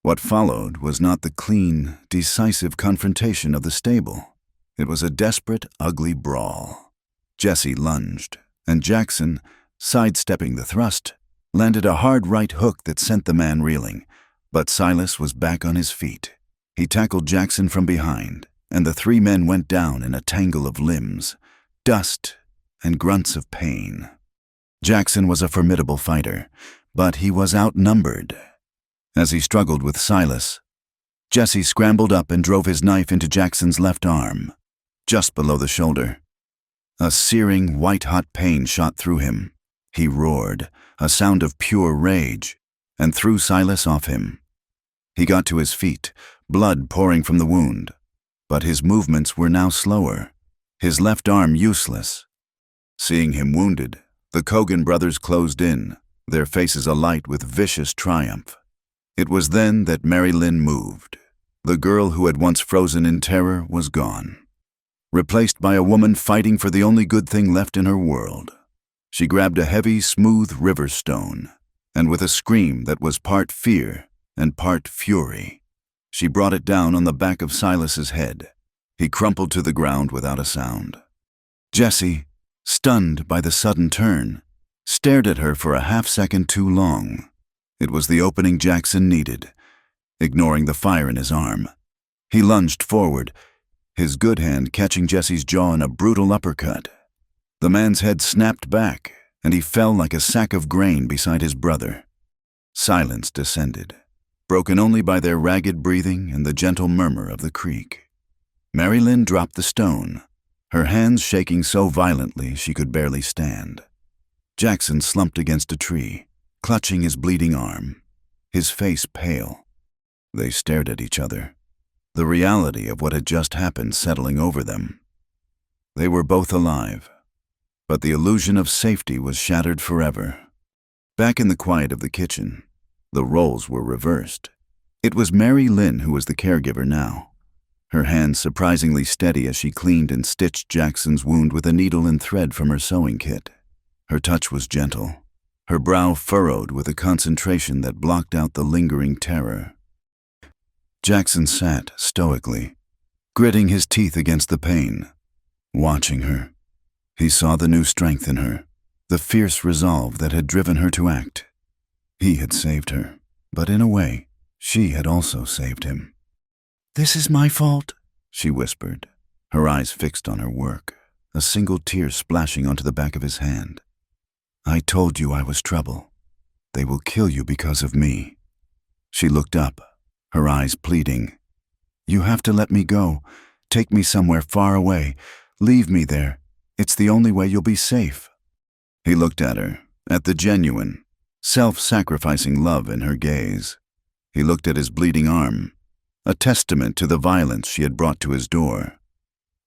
What followed was not the clean, decisive confrontation of the stable. It was a desperate, ugly brawl. Jessie lunged, and Jackson, sidestepping the thrust, landed a hard right hook that sent the man reeling. But Silas was back on his feet. He tackled Jackson from behind, and the three men went down in a tangle of limbs, dust, and grunts of pain. Jackson was a formidable fighter, but he was outnumbered. As he struggled with Silas, Jessie scrambled up and drove his knife into Jackson's left arm, just below the shoulder. A searing, white-hot pain shot through him. He roared, a sound of pure rage, and threw Silas off him. He got to his feet, blood pouring from the wound, but his movements were now slower, his left arm useless. Seeing him wounded, the Cogan brothers closed in, their faces alight with vicious triumph. It was then that Mary Lynn moved. The girl who had once frozen in terror was gone, replaced by a woman fighting for the only good thing left in her world. She grabbed a heavy, smooth river stone, and with a scream that was part fear and part fury, she brought it down on the back of Silas's head. He crumpled to the ground without a sound. Jessie, stunned by the sudden turn, stared at her for a half-second too long. It was the opening Jackson needed. Ignoring the fire in his arm, he lunged forward, his good hand catching Jessie's jaw in a brutal uppercut. The man's head snapped back, and he fell like a sack of grain beside his brother. Silence descended, broken only by their ragged breathing and the gentle murmur of the creek. Mary Lynn dropped the stone, her hands shaking so violently she could barely stand. Jackson slumped against a tree, clutching his bleeding arm, his face pale. They stared at each other, the reality of what had just happened settling over them. They were both alive, but the illusion of safety was shattered forever. Back in the quiet of the kitchen, the roles were reversed. It was Mary Lynn who was the caregiver now, her hands surprisingly steady as she cleaned and stitched Jackson's wound with a needle and thread from her sewing kit. Her touch was gentle, her brow furrowed with a concentration that blocked out the lingering terror. Jackson sat stoically, gritting his teeth against the pain, watching her. He saw the new strength in her, the fierce resolve that had driven her to act. He had saved her, but in a way, she had also saved him. "This is my fault," she whispered, her eyes fixed on her work, a single tear splashing onto the back of his hand. "I told you I was trouble. They will kill you because of me." She looked up, her eyes pleading. "You have to let me go. Take me somewhere far away. Leave me there. It's the only way you'll be safe." He looked at her, at the genuine, self-sacrificing love in her gaze. He looked at his bleeding arm, a testament to the violence she had brought to his door.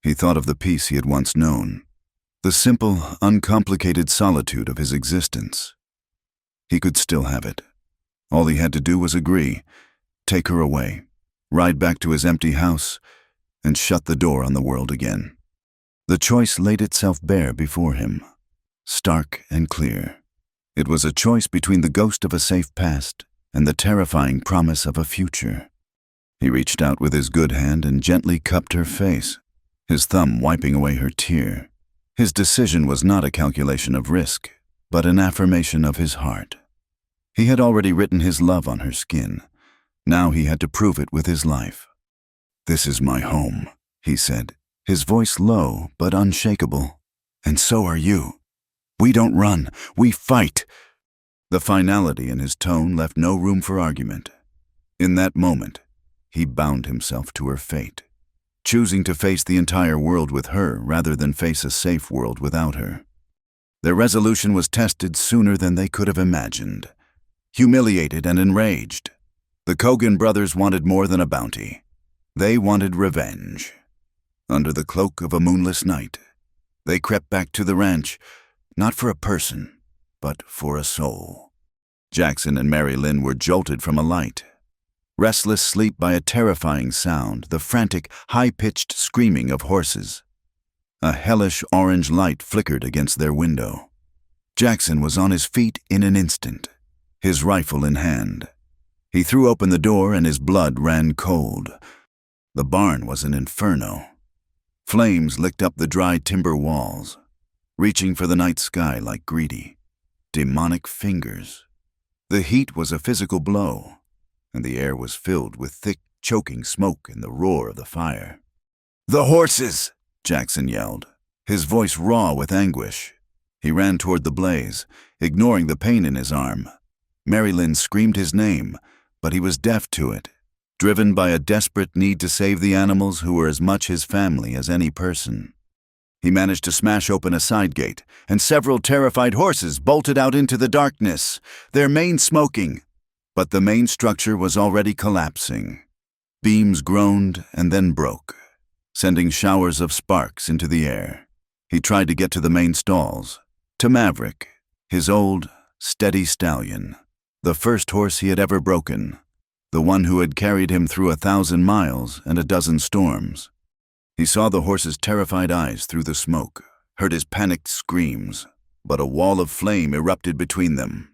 He thought of the peace he had once known, the simple, uncomplicated solitude of his existence. He could still have it. All he had to do was agree, take her away, ride back to his empty house, and shut the door on the world again. The choice laid itself bare before him, stark and clear. It was a choice between the ghost of a safe past and the terrifying promise of a future. He reached out with his good hand and gently cupped her face, his thumb wiping away her tear. His decision was not a calculation of risk, but an affirmation of his heart. He had already written his love on her skin. Now he had to prove it with his life. "This is my home," he said, his voice low but unshakable. "And so are you. We don't run, we fight." The finality in his tone left no room for argument. In that moment, he bound himself to her fate, choosing to face the entire world with her rather than face a safe world without her. Their resolution was tested sooner than they could have imagined. Humiliated and enraged, the Kogan brothers wanted more than a bounty. They wanted revenge. Under the cloak of a moonless night, they crept back to the ranch, not for a person, but for a soul. Jackson and Mary Lynn were jolted from a light. Restless sleep by a terrifying sound, the frantic, high-pitched screaming of horses. A hellish orange light flickered against their window. Jackson was on his feet in an instant, his rifle in hand. He threw open the door and his blood ran cold. The barn was an inferno. Flames licked up the dry timber walls, reaching for the night sky like greedy, demonic fingers. The heat was a physical blow, and the air was filled with thick, choking smoke and the roar of the fire. "The horses!" Jackson yelled, his voice raw with anguish. He ran toward the blaze, ignoring the pain in his arm. Mary Lynn screamed his name, but he was deaf to it, driven by a desperate need to save the animals who were as much his family as any person. He managed to smash open a side gate, and several terrified horses bolted out into the darkness, their manes smoking. But the main structure was already collapsing. Beams groaned and then broke, sending showers of sparks into the air. He tried to get to the main stalls, to Maverick, his old, steady stallion, the first horse he had ever broken, the one who had carried him through 1,000 miles and a dozen storms. He saw the horse's terrified eyes through the smoke, heard his panicked screams, but a wall of flame erupted between them.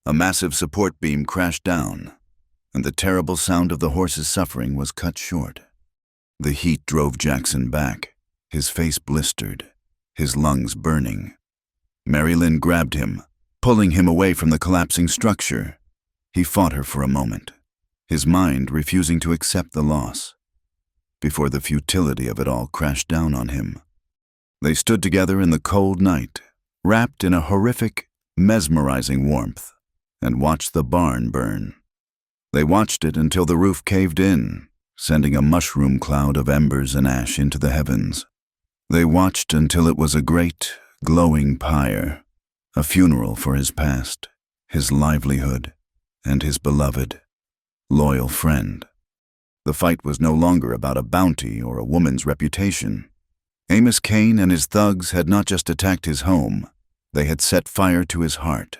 A massive support beam crashed down, and the terrible sound of the horse's suffering was cut short. The heat drove Jackson back, his face blistered, his lungs burning. Mary Lynn grabbed him, pulling him away from the collapsing structure. He fought her for a moment, his mind refusing to accept the loss, before the futility of it all crashed down on him. They stood together in the cold night, wrapped in a horrific, mesmerizing warmth, and watched the barn burn. They watched it until the roof caved in, sending a mushroom cloud of embers and ash into the heavens. They watched until it was a great, glowing pyre, a funeral for his past, his livelihood, and his beloved, loyal friend. The fight was no longer about a bounty or a woman's reputation. Amos Kane and his thugs had not just attacked his home, they had set fire to his heart.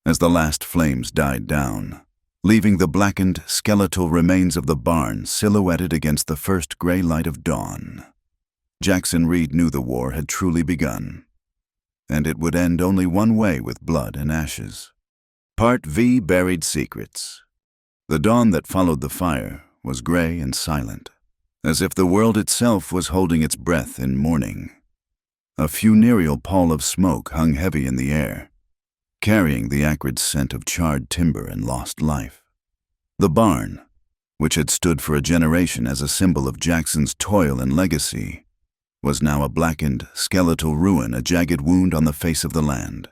As the last flames died down, leaving the blackened, skeletal remains of the barn silhouetted against the first gray light of dawn, Jackson Reed knew the war had truly begun, and it would end only one way with blood and ashes. Part V: Buried Secrets. The dawn that followed the fire was gray and silent, as if the world itself was holding its breath in mourning. A funereal pall of smoke hung heavy in the air, carrying the acrid scent of charred timber and lost life. The barn, which had stood for a generation as a symbol of Jackson's toil and legacy, was now a blackened, skeletal ruin, a jagged wound on the face of the land.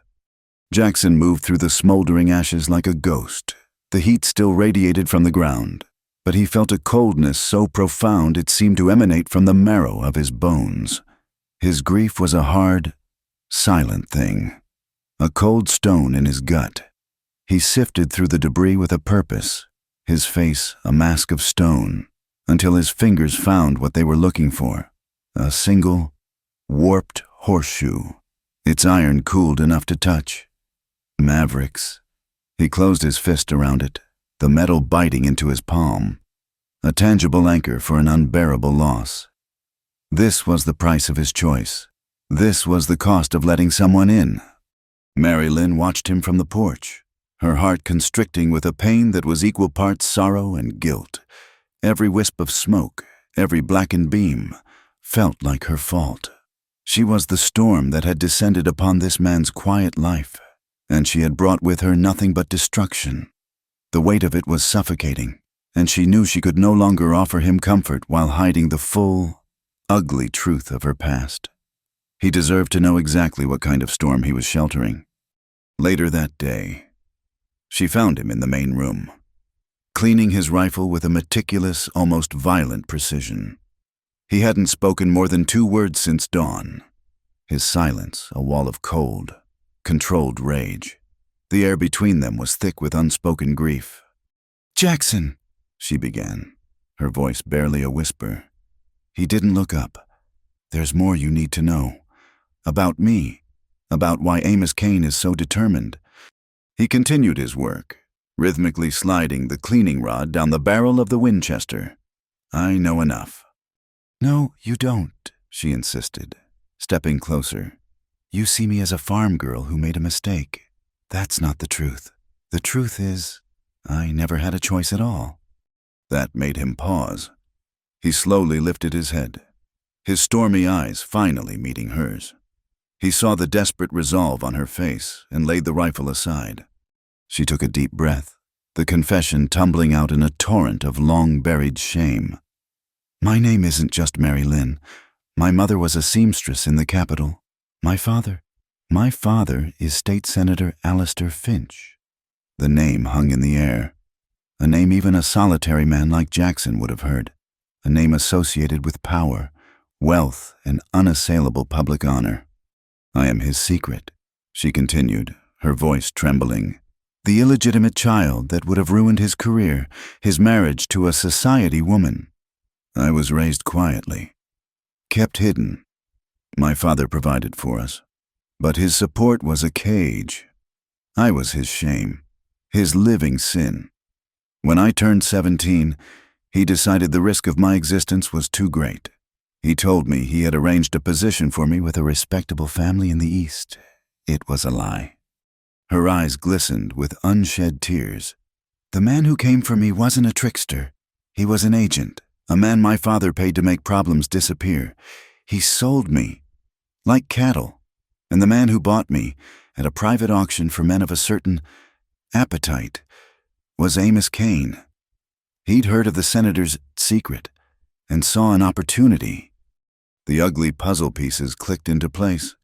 Jackson moved through the smoldering ashes like a ghost. The heat still radiated from the ground, but he felt a coldness so profound it seemed to emanate from the marrow of his bones. His grief was a hard, silent thing, a cold stone in his gut. He sifted through the debris with a purpose, his face a mask of stone, until his fingers found what they were looking for, a single, warped horseshoe, its iron cooled enough to touch. Mavericks. He closed his fist around it, the metal biting into his palm, a tangible anchor for an unbearable loss. This was the price of his choice. This was the cost of letting someone in. Mary Lynn watched him from the porch, her heart constricting with a pain that was equal parts sorrow and guilt. Every wisp of smoke, every blackened beam, felt like her fault. She was the storm that had descended upon this man's quiet life, and she had brought with her nothing but destruction. The weight of it was suffocating, and she knew she could no longer offer him comfort while hiding the full, ugly truth of her past. He deserved to know exactly what kind of storm he was sheltering. Later that day, she found him in the main room, cleaning his rifle with a meticulous, almost violent precision. He hadn't spoken more than 2 words since dawn. His silence, a wall of cold, controlled rage. The air between them was thick with unspoken grief. "Jackson," she began, her voice barely a whisper. He didn't look up. "There's more you need to know. About me. About why Amos Kane is so determined." He continued his work, rhythmically sliding the cleaning rod down the barrel of the Winchester. "I know enough." "No, you don't," she insisted, stepping closer. "You see me as a farm girl who made a mistake. That's not the truth. The truth is, I never had a choice at all." That made him pause. He slowly lifted his head, his stormy eyes finally meeting hers. He saw the desperate resolve on her face and laid the rifle aside. She took a deep breath, the confession tumbling out in a torrent of long-buried shame. "My name isn't just Mary Lynn. My mother was a seamstress in the Capitol. My father is State Senator Alistair Finch." The name hung in the air, a name even a solitary man like Jackson would have heard, a name associated with power, wealth, and unassailable public honor. "I am his secret," she continued, her voice trembling. "The illegitimate child that would have ruined his career, his marriage to a society woman. I was raised quietly, kept hidden. My father provided for us, but his support was a cage. I was his shame, his living sin. When I turned 17, he decided the risk of my existence was too great. He told me he had arranged a position for me with a respectable family in the East. It was a lie." Her eyes glistened with unshed tears. "The man who came for me wasn't a trickster. He was an agent, a man my father paid to make problems disappear. He sold me, like cattle. And the man who bought me, at a private auction for men of a certain appetite, was Amos Kane. He'd heard of the senator's secret and saw an opportunity." The ugly puzzle pieces clicked into place.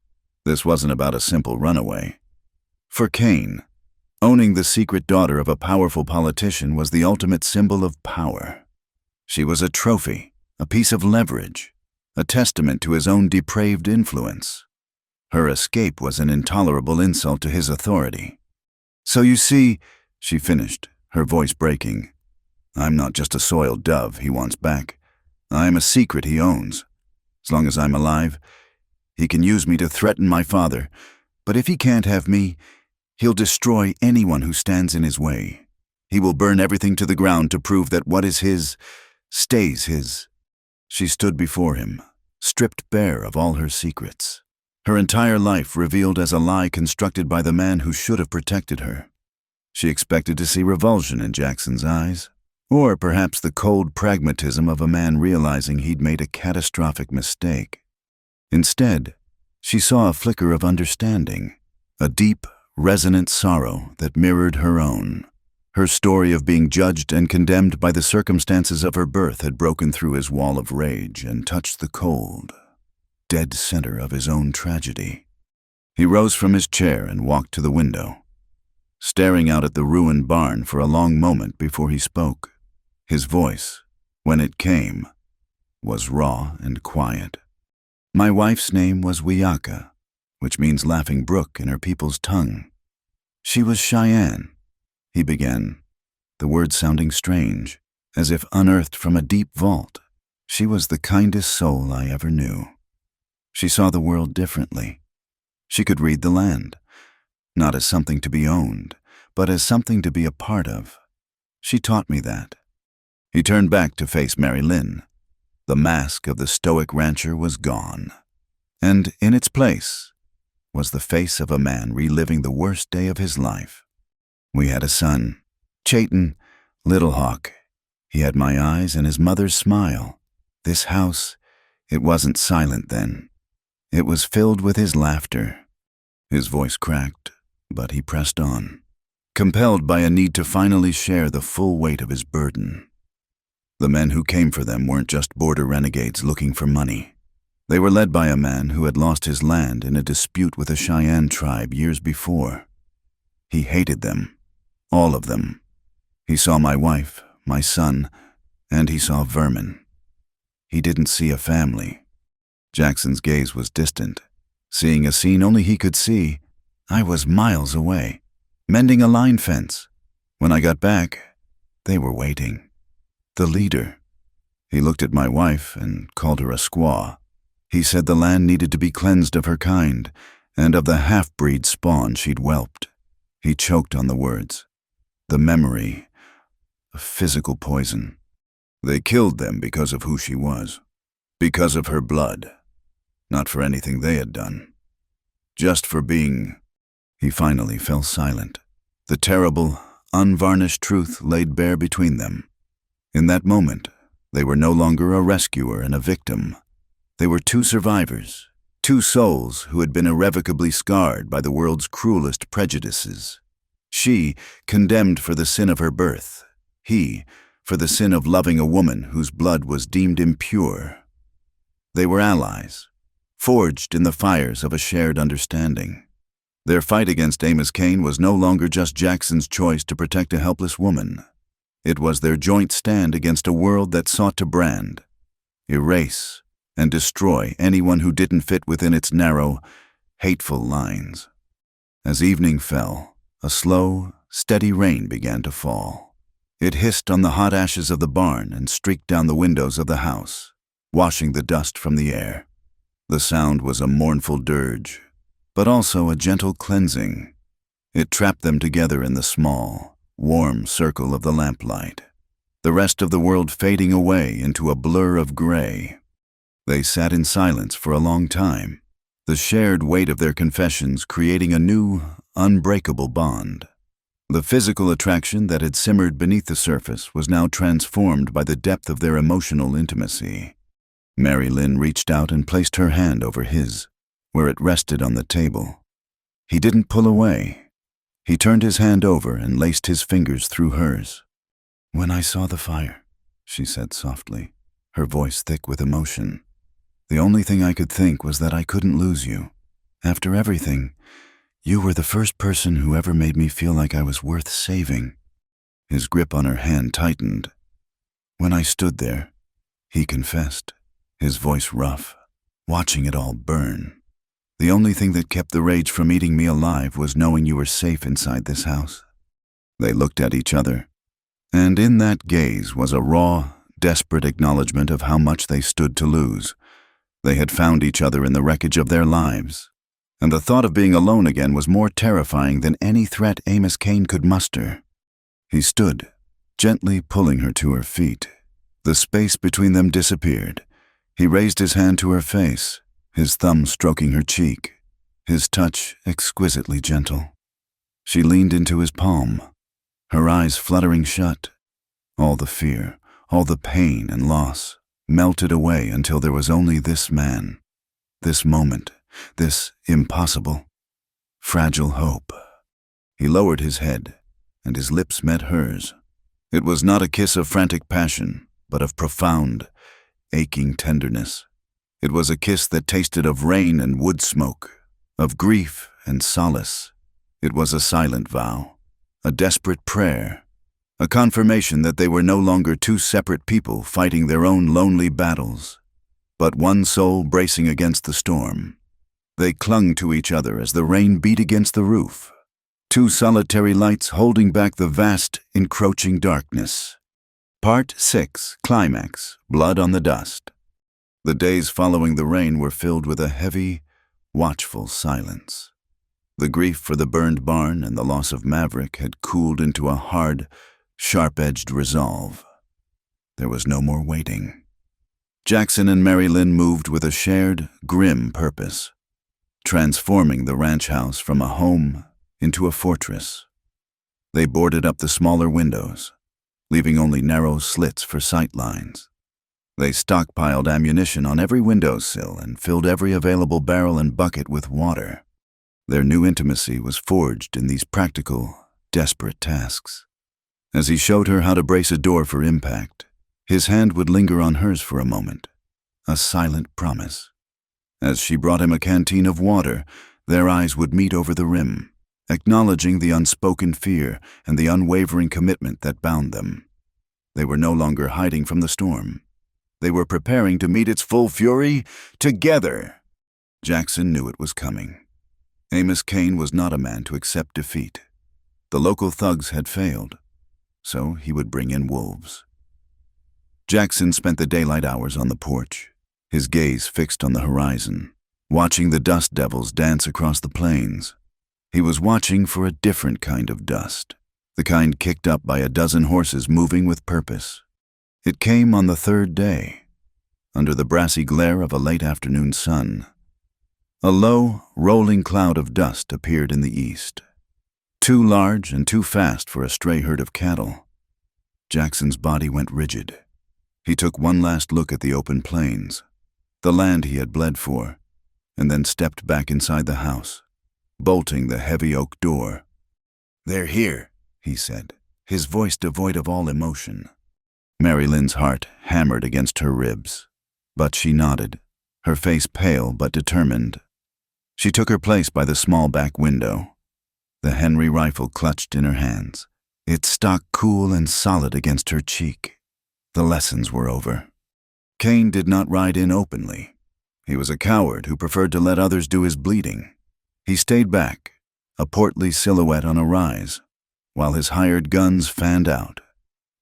This wasn't about a simple runaway. For Kane, owning the secret daughter of a powerful politician was the ultimate symbol of power. She was a trophy, a piece of leverage, a testament to his own depraved influence. Her escape was an intolerable insult to his authority. "So you see," she finished, her voice breaking, "I'm not just a soiled dove he wants back. I'm a secret he owns. As long as I'm alive, he can use me to threaten my father, but if he can't have me, he'll destroy anyone who stands in his way. He will burn everything to the ground to prove that what is his stays his." She stood before him, stripped bare of all her secrets, her entire life revealed as a lie constructed by the man who should have protected her. She expected to see revulsion in Jackson's eyes, or perhaps the cold pragmatism of a man realizing he'd made a catastrophic mistake. Instead, she saw a flicker of understanding, a deep, resonant sorrow that mirrored her own. Her story of being judged and condemned by the circumstances of her birth had broken through his wall of rage and touched the cold, dead center of his own tragedy. He rose from his chair and walked to the window, staring out at the ruined barn for a long moment before he spoke. His voice, when it came, was raw and quiet. "My wife's name was Wiyaka, which means laughing brook in her people's tongue. She was Cheyenne," he began, the words sounding strange, as if unearthed from a deep vault. "She was the kindest soul I ever knew. She saw the world differently. She could read the land, not as something to be owned, but as something to be a part of. She taught me that." He turned back to face Mary Lynn. The mask of the stoic rancher was gone, and in its place was the face of a man reliving the worst day of his life. "We had a son, Chayton, Little Hawk. He had my eyes and his mother's smile. This house, it wasn't silent then. It was filled with his laughter." His voice cracked, But he pressed on, compelled by a need to finally share the full weight of his burden. The men who came for them weren't just border renegades looking for money. They were led by a man who had lost his land in a dispute with a Cheyenne tribe years before. He hated them, all of them. He saw my wife, my son, and he saw vermin. He didn't see a family. Jackson's gaze was distant. Seeing a scene only he could see, I was miles away, mending a line fence. When I got back, they were waiting. The leader. He looked at my wife and called her a squaw. He said the land needed to be cleansed of her kind and of the half-breed spawn she'd whelped. He choked on the words. The memory of physical poison. They killed them because of who she was, because of her blood, not for anything they had done, just for being. He finally fell silent. The terrible, unvarnished truth laid bare between them. In that moment, they were no longer a rescuer and a victim. They were two survivors, two souls who had been irrevocably scarred by the world's cruelest prejudices. She, condemned for the sin of her birth. He, for the sin of loving a woman whose blood was deemed impure. They were allies, forged in the fires of a shared understanding. Their fight against Amos Kane was no longer just Jackson's choice to protect a helpless woman. It was their joint stand against a world that sought to brand, erase, and destroy anyone who didn't fit within its narrow, hateful lines. As evening fell, a slow, steady rain began to fall. It hissed on the hot ashes of the barn and streaked down the windows of the house, washing the dust from the air. The sound was a mournful dirge, but also a gentle cleansing. It trapped them together in the small, warm circle of the lamplight, the rest of the world fading away into a blur of gray. They sat in silence for a long time, the shared weight of their confessions creating a new, unbreakable bond. The physical attraction that had simmered beneath the surface was now transformed by the depth of their emotional intimacy. Mary Lynn reached out and placed her hand over his, where it rested on the table. He didn't pull away. He turned his hand over and laced his fingers through hers. "When I saw the fire," she said softly, her voice thick with emotion, "the only thing I could think was that I couldn't lose you. After everything, you were the first person who ever made me feel like I was worth saving." His grip on her hand tightened. "When I stood there," he confessed, his voice rough, watching it all burn, "the only thing that kept the rage from eating me alive was knowing you were safe inside this house." They looked at each other, and in that gaze was a raw, desperate acknowledgement of how much they stood to lose. They had found each other in the wreckage of their lives, and the thought of being alone again was more terrifying than any threat Amos Kane could muster. He stood, gently pulling her to her feet. The space between them disappeared. He raised his hand to her face, his thumb stroking her cheek, his touch exquisitely gentle. She leaned into his palm, her eyes fluttering shut. All the fear, all the pain and loss melted away until there was only this man, this moment, this impossible, fragile hope. He lowered his head, and his lips met hers. It was not a kiss of frantic passion, but of profound, aching tenderness. It was a kiss that tasted of rain and wood smoke, of grief and solace. It was a silent vow, a desperate prayer, a confirmation that they were no longer two separate people fighting their own lonely battles, but one soul bracing against the storm. They clung to each other as the rain beat against the roof, two solitary lights holding back the vast, encroaching darkness. Part 6, Climax, Blood on the Dust. The days following the rain were filled with a heavy, watchful silence. The grief for the burned barn and the loss of Maverick had cooled into a hard, sharp-edged resolve. There was no more waiting. Jackson and Mary Lynn moved with a shared, grim purpose, transforming the ranch house from a home into a fortress. They boarded up the smaller windows, leaving only narrow slits for sight lines. They stockpiled ammunition on every windowsill and filled every available barrel and bucket with water. Their new intimacy was forged in these practical, desperate tasks. As he showed her how to brace a door for impact, his hand would linger on hers for a moment, a silent promise. As she brought him a canteen of water, their eyes would meet over the rim, acknowledging the unspoken fear and the unwavering commitment that bound them. They were no longer hiding from the storm. They were preparing to meet its full fury together. Jackson knew it was coming. Amos Kane was not a man to accept defeat. The local thugs had failed, so he would bring in wolves. Jackson spent the daylight hours on the porch, his gaze fixed on the horizon, watching the dust devils dance across the plains. He was watching for a different kind of dust, the kind kicked up by a dozen horses moving with purpose. It came on the third day, under the brassy glare of a late afternoon sun. A low, rolling cloud of dust appeared in the east, too large and too fast for a stray herd of cattle. Jackson's body went rigid. He took one last look at the open plains, the land he had bled for, and then stepped back inside the house, bolting the heavy oak door. "They're here," he said, his voice devoid of all emotion. Mary Lynn's heart hammered against her ribs, but she nodded, her face pale but determined. She took her place by the small back window, the Henry rifle clutched in her hands, its stock cool and solid against her cheek. The lessons were over. Kane did not ride in openly. He was a coward who preferred to let others do his bleeding. He stayed back, a portly silhouette on a rise, while his hired guns fanned out,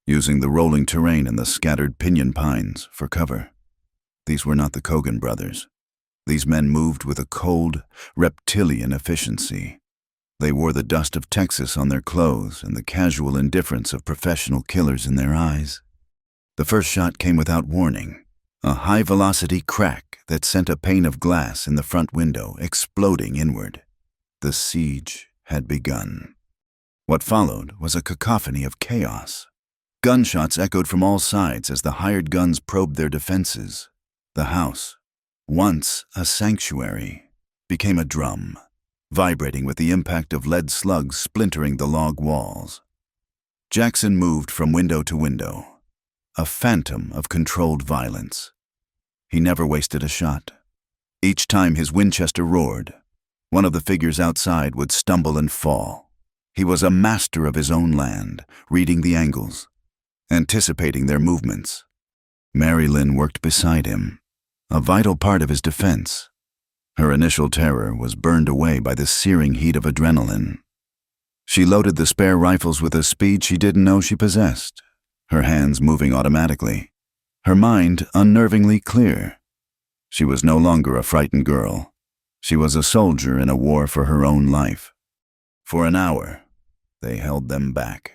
using the rolling terrain and the scattered pinyon pines for cover. These were not the Cogan brothers. These men moved with a cold, reptilian efficiency. They wore the dust of Texas on their clothes and the casual indifference of professional killers in their eyes. The first shot came without warning, a high-velocity crack that sent a pane of glass in the front window exploding inward. The siege had begun. What followed was a cacophony of chaos. Gunshots echoed from all sides as the hired guns probed their defenses. The house, once a sanctuary, became a drum, vibrating with the impact of lead slugs splintering the log walls. Jackson moved from window to window, a phantom of controlled violence. He never wasted a shot. Each time his Winchester roared, one of the figures outside would stumble and fall. He was a master of his own land, reading the angles, anticipating their movements. Mary Lynn worked beside him, a vital part of his defense. Her initial terror was burned away by the searing heat of adrenaline. She loaded the spare rifles with a speed she didn't know she possessed, her hands moving automatically, her mind unnervingly clear. She was no longer a frightened girl. She was a soldier in a war for her own life. For an hour, they held them back.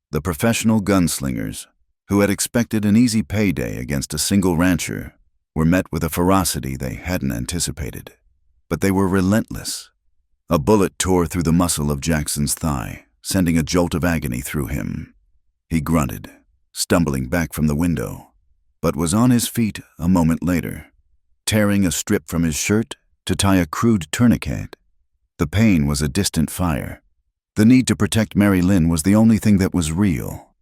The professional gunslingers, who had expected an easy payday against a single rancher, were met with a ferocity they hadn't anticipated. But they were relentless. A bullet tore through the muscle of Jackson's thigh, sending a jolt of agony through him. He grunted, stumbling back from the window, but was on his feet a moment later, tearing a strip from his shirt to tie a crude tourniquet. The pain was a distant fire. The need to protect Mary Lynn was the only thing that was real.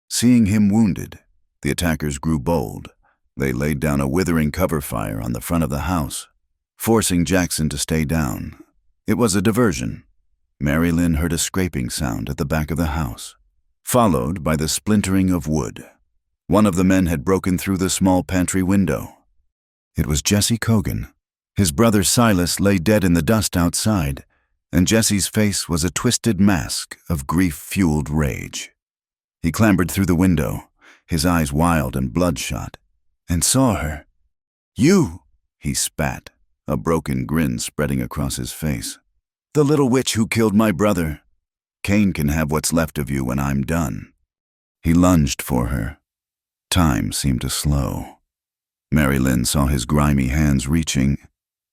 Seeing him wounded, the attackers grew bold. They laid down a withering cover fire on the front of the house, forcing Jackson to stay down. It was a diversion. Mary Lynn heard a scraping sound at the back of the house, followed by the splintering of wood. One of the men had broken through the small pantry window. It was Jesse Cogan. His brother Silas lay dead in the dust outside, and Jesse's face was a twisted mask of grief-fueled rage. He clambered through the window, his eyes wild and bloodshot, and saw her. "You!" he spat, a broken grin spreading across his face. "The little witch who killed my brother. Kane can have what's left of you when I'm done." He lunged for her. Time seemed to slow. Mary Lynn saw his grimy hands reaching,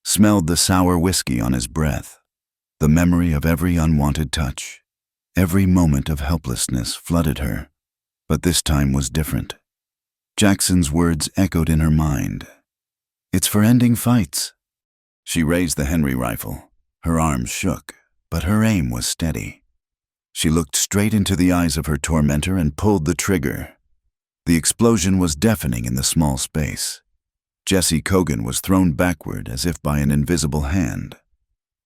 smelled the sour whiskey on his breath. The memory of every unwanted touch, every moment of helplessness flooded her, but this time was different. Jackson's words echoed in her mind. "It's for ending fights." She raised the Henry rifle, Her arms shook, but her aim was steady. She looked straight into the eyes of her tormentor and pulled the trigger. The explosion was deafening in the small space. Jesse Kogan was thrown backward as if by an invisible hand.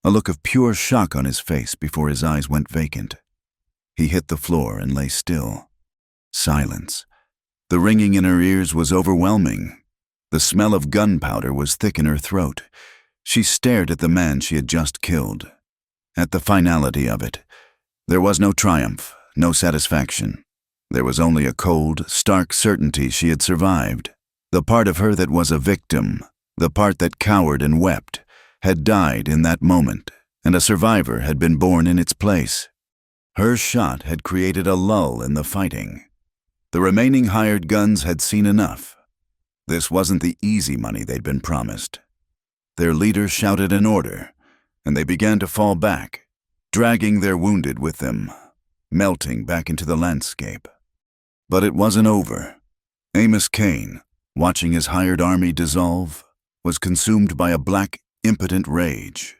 A look of pure shock on his face before his eyes went vacant. He hit the floor and lay still. Silence. The ringing in her ears was overwhelming. The smell of gunpowder was thick in her throat. She stared at the man she had just killed. At the finality of it, there was no triumph, no satisfaction. There was only a cold, stark certainty she had survived. The part of her that was a victim, the part that cowered and wept, had died in that moment, and a survivor had been born in its place. Her shot had created a lull in the fighting. The remaining hired guns had seen enough. This wasn't the easy money they'd been promised. Their leader shouted an order, and they began to fall back, dragging their wounded with them, melting back into the landscape. But it wasn't over. Amos Kane, watching his hired army dissolve, was consumed by a black, impotent rage.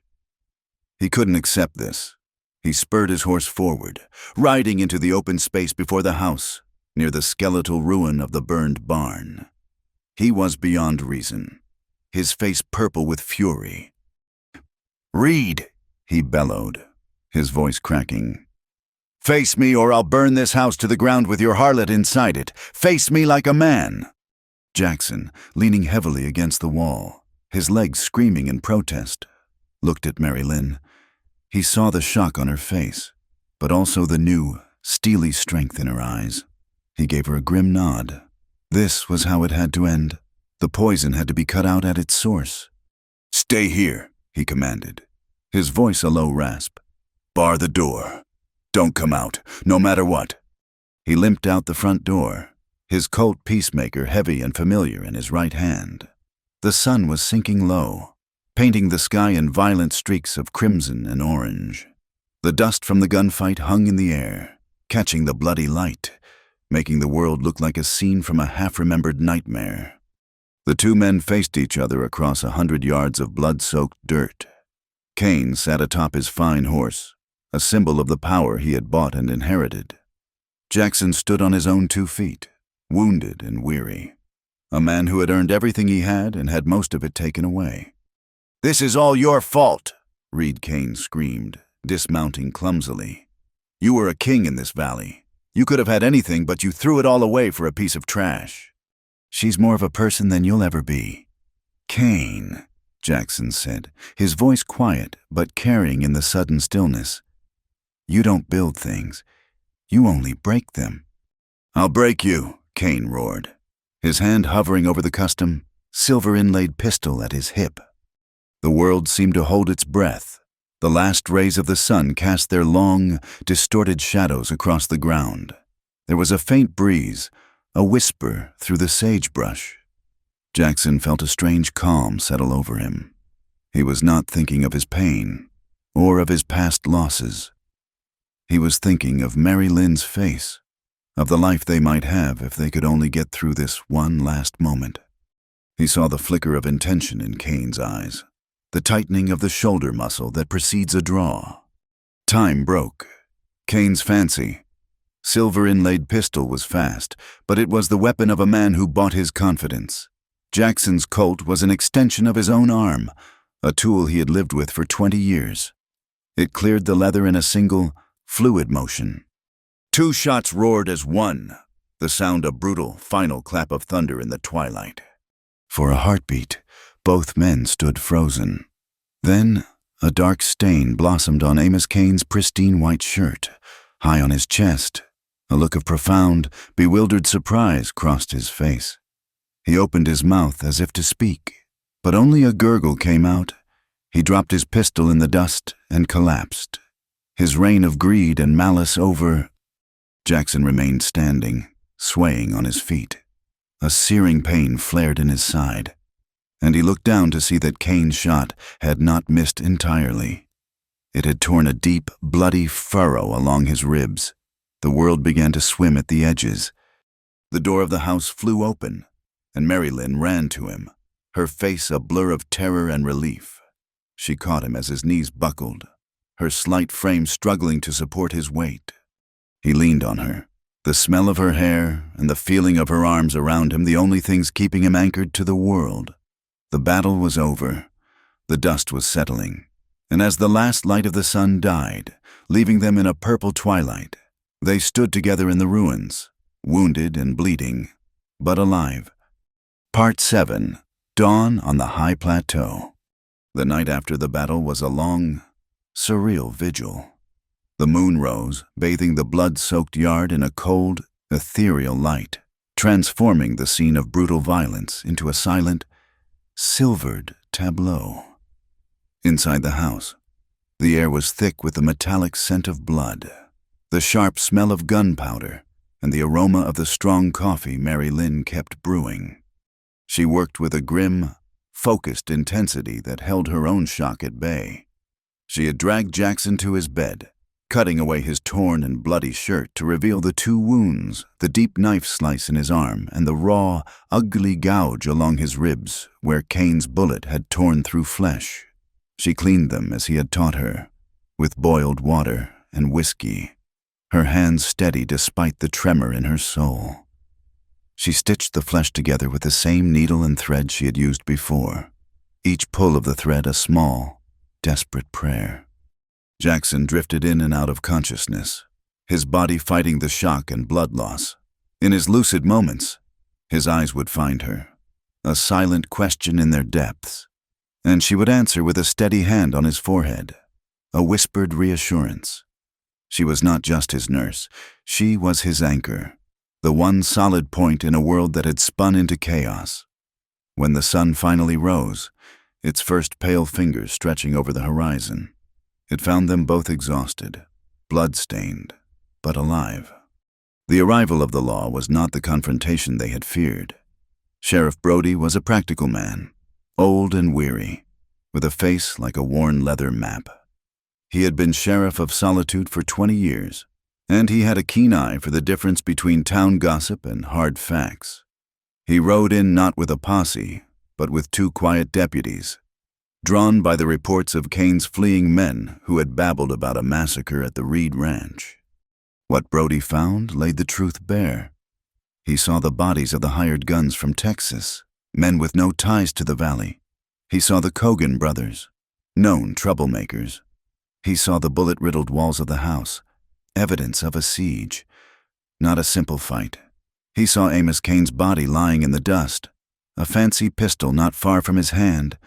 He couldn't accept this. He spurred his horse forward, riding into the open space before the house, near the skeletal ruin of the burned barn. He was beyond reason, his face purple with fury. "Reed," he bellowed, his voice cracking. "Face me or I'll burn this house to the ground with your harlot inside it. Face me like a man." Jackson, leaning heavily against the wall, his legs screaming in protest, looked at Mary Lynn. He saw the shock on her face, but also the new, steely strength in her eyes. He gave her a grim nod. This was how it had to end. The poison had to be cut out at its source. "Stay here," he commanded, his voice a low rasp. "Bar the door. Don't come out, no matter what." He limped out the front door, his Colt peacemaker heavy and familiar in his right hand. The sun was sinking low, painting the sky in violent streaks of crimson and orange. The dust from the gunfight hung in the air, catching the bloody light, making the world look like a scene from a half-remembered nightmare. The two men faced each other across 100 yards of blood-soaked dirt. Kane sat atop his fine horse, a symbol of the power he had bought and inherited. Jackson stood on his own 2 feet, wounded and weary. A man who had earned everything he had and had most of it taken away. "This is all your fault," Reed Kane screamed, dismounting clumsily. "You were a king in this valley. You could have had anything, but you threw it all away for a piece of trash." "She's more of a person than you'll ever be." "Kane," Jackson said, his voice quiet but carrying in the sudden stillness. "You don't build things. You only break them." "I'll break you," Kane roared, his hand hovering over the custom, silver-inlaid pistol at his hip. The world seemed to hold its breath. The last rays of the sun cast their long, distorted shadows across the ground. There was a faint breeze, a whisper through the sagebrush. Jackson felt a strange calm settle over him. He was not thinking of his pain or of his past losses. He was thinking of Mary Lynn's face, of the life they might have if they could only get through this one last moment. He saw the flicker of intention in Kane's eyes, the tightening of the shoulder muscle that precedes a draw. Time broke. Kane's fancy. Silver-inlaid pistol was fast, but it was the weapon of a man who bought his confidence. Jackson's Colt was an extension of his own arm, a tool he had lived with for 20 years. It cleared the leather in a single, fluid motion. 2 shots roared as one, the sound a brutal, final clap of thunder in the twilight. For a heartbeat, both men stood frozen. Then, a dark stain blossomed on Amos Kane's pristine white shirt. High on his chest, a look of profound, bewildered surprise crossed his face. He opened his mouth as if to speak, but only a gurgle came out. He dropped his pistol in the dust and collapsed. His reign of greed and malice over. Jackson remained standing, swaying on his feet. A searing pain flared in his side, and he looked down to see that Kane's shot had not missed entirely. It had torn a deep, bloody furrow along his ribs. The world began to swim at the edges. The door of the house flew open, and Mary Lynn ran to him, her face a blur of terror and relief. She caught him as his knees buckled, her slight frame struggling to support his weight. He leaned on her, the smell of her hair and the feeling of her arms around him the only things keeping him anchored to the world. The battle was over. The dust was settling, and as the last light of the sun died, leaving them in a purple twilight, they stood together in the ruins, wounded and bleeding, but alive. Part 7. Dawn on the High Plateau. The night after the battle was a long, surreal vigil. The moon rose, bathing the blood-soaked yard in a cold, ethereal light, transforming the scene of brutal violence into a silent, silvered tableau. Inside the house, the air was thick with the metallic scent of blood, the sharp smell of gunpowder, and the aroma of the strong coffee Mary Lynn kept brewing. She worked with a grim, focused intensity that held her own shock at bay. She had dragged Jackson to his bed, cutting away his torn and bloody shirt to reveal the 2 wounds, the deep knife slice in his arm and the raw, ugly gouge along his ribs where Kane's bullet had torn through flesh. She cleaned them as he had taught her, with boiled water and whiskey, her hands steady despite the tremor in her soul. She stitched the flesh together with the same needle and thread she had used before, each pull of the thread a small, desperate prayer. Jackson drifted in and out of consciousness, his body fighting the shock and blood loss. In his lucid moments, his eyes would find her, a silent question in their depths, and she would answer with a steady hand on his forehead, a whispered reassurance. She was not just his nurse, she was his anchor, the one solid point in a world that had spun into chaos. When the sun finally rose, its first pale fingers stretching over the horizon, it found them both exhausted, blood-stained, but alive. The arrival of the law was not the confrontation they had feared. Sheriff Brody was a practical man, old and weary, with a face like a worn leather map. He had been sheriff of Solitude for 20 years, and he had a keen eye for the difference between town gossip and hard facts. He rode in not with a posse, but with 2 quiet deputies, drawn by the reports of Kane's fleeing men who had babbled about a massacre at the Reed Ranch. What Brody found laid the truth bare. He saw the bodies of the hired guns from Texas, men with no ties to the valley. He saw the Cogan brothers, known troublemakers. He saw the bullet-riddled walls of the house, evidence of a siege, not a simple fight. He saw Amos Kane's body lying in the dust, a fancy pistol not far from his hand,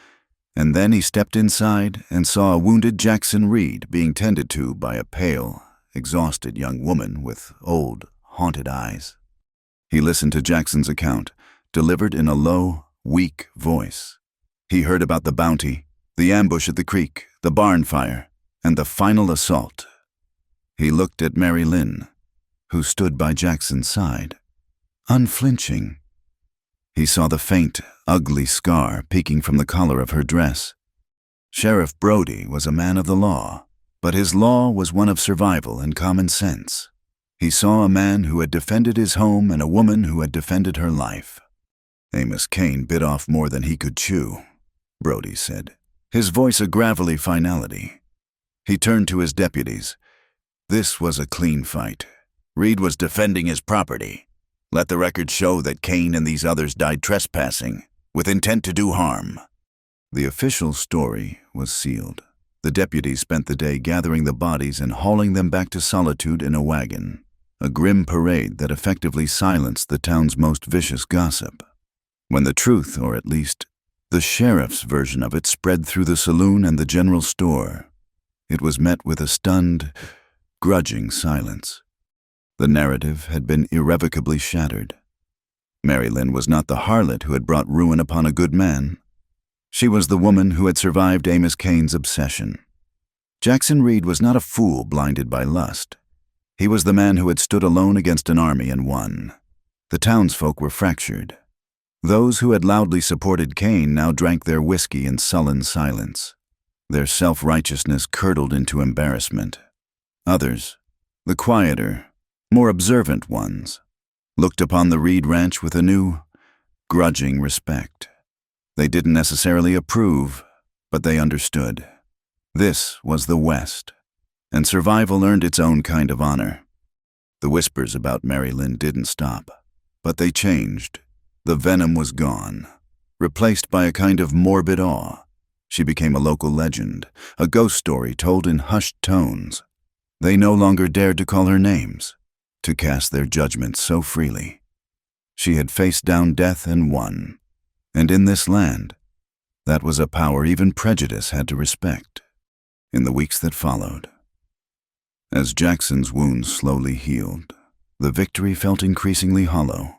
and then he stepped inside and saw a wounded Jackson Reed being tended to by a pale, exhausted young woman with old, haunted eyes. He listened to Jackson's account, delivered in a low, weak voice. He heard about the bounty, the ambush at the creek, the barn fire, and the final assault. He looked at Mary Lynn, who stood by Jackson's side, unflinching. He saw the faint, ugly scar peeking from the collar of her dress. Sheriff Brody was a man of the law, but his law was one of survival and common sense. He saw a man who had defended his home and a woman who had defended her life. Amos Kane bit off more than he could chew, Brody said, his voice a gravelly finality. He turned to his deputies. This was a clean fight. Reed was defending his property. Let the record show that Kane and these others died trespassing, with intent to do harm. The official story was sealed. The deputies spent the day gathering the bodies and hauling them back to Solitude in a wagon, a grim parade that effectively silenced the town's most vicious gossip. When the truth, or at least the sheriff's version of it, spread through the saloon and the general store, it was met with a stunned, grudging silence. The narrative had been irrevocably shattered. Mary Lynn was not the harlot who had brought ruin upon a good man. She was the woman who had survived Amos Kane's obsession. Jackson Reed was not a fool blinded by lust. He was the man who had stood alone against an army and won. The townsfolk were fractured. Those who had loudly supported Kane now drank their whiskey in sullen silence. Their self-righteousness curdled into embarrassment. Others, the quieter, more observant ones, looked upon the Reed Ranch with a new, grudging respect. They didn't necessarily approve, But they understood. This was the West, and survival earned its own kind of honor. The whispers about Mary Lynn didn't stop, but they changed. The venom was gone, replaced by a kind of morbid awe. She became a local legend, a ghost story told in hushed tones. They no longer dared to call her names, to cast their judgments so freely. She had faced down death and won, and in this land, that was a power even prejudice had to respect. In the weeks that followed, as Jackson's wounds slowly healed, the victory felt increasingly hollow.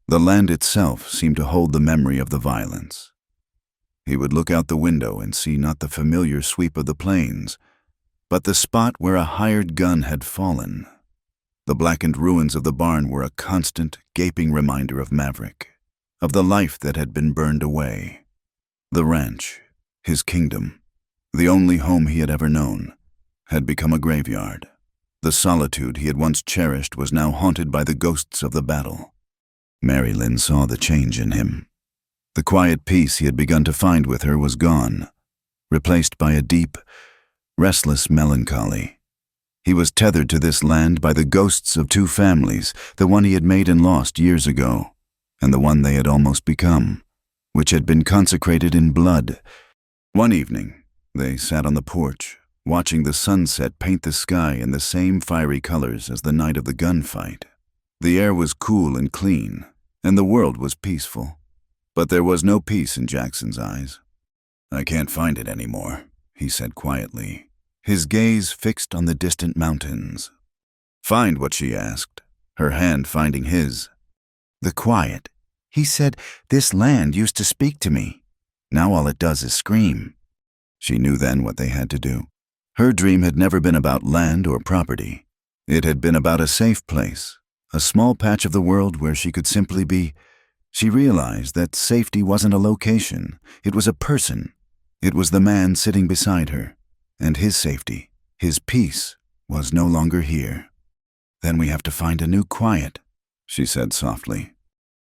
The land itself seemed to hold the memory of the violence. He would look out the window and see not the familiar sweep of the plains, but the spot where a hired gun had fallen. The blackened ruins of the barn were a constant, gaping reminder of Maverick, of the life that had been burned away. The ranch, his kingdom, the only home he had ever known, had become a graveyard. The solitude he had once cherished was now haunted by the ghosts of the battle. Mary Lynn saw the change in him. The quiet peace he had begun to find with her was gone, replaced by a deep, restless melancholy. He was tethered to this land by the ghosts of two families, the one he had made and lost years ago, and the one they had almost become, which had been consecrated in blood. One evening, they sat on the porch, watching the sunset paint the sky in the same fiery colors as the night of the gunfight. The air was cool and clean, and the world was peaceful. But there was no peace in Jackson's eyes. "I can't find it anymore," he said quietly, his gaze fixed on the distant mountains. "Find what?" she asked, her hand finding his. "The quiet." He said, "This land used to speak to me. Now all it does is scream." She knew then what they had to do. Her dream had never been about land or property. It had been about a safe place, a small patch of the world where she could simply be. She realized that safety wasn't a location, it was a person. It was the man sitting beside her, and his safety, his peace, was no longer here. "Then we have to find a new quiet," she said softly.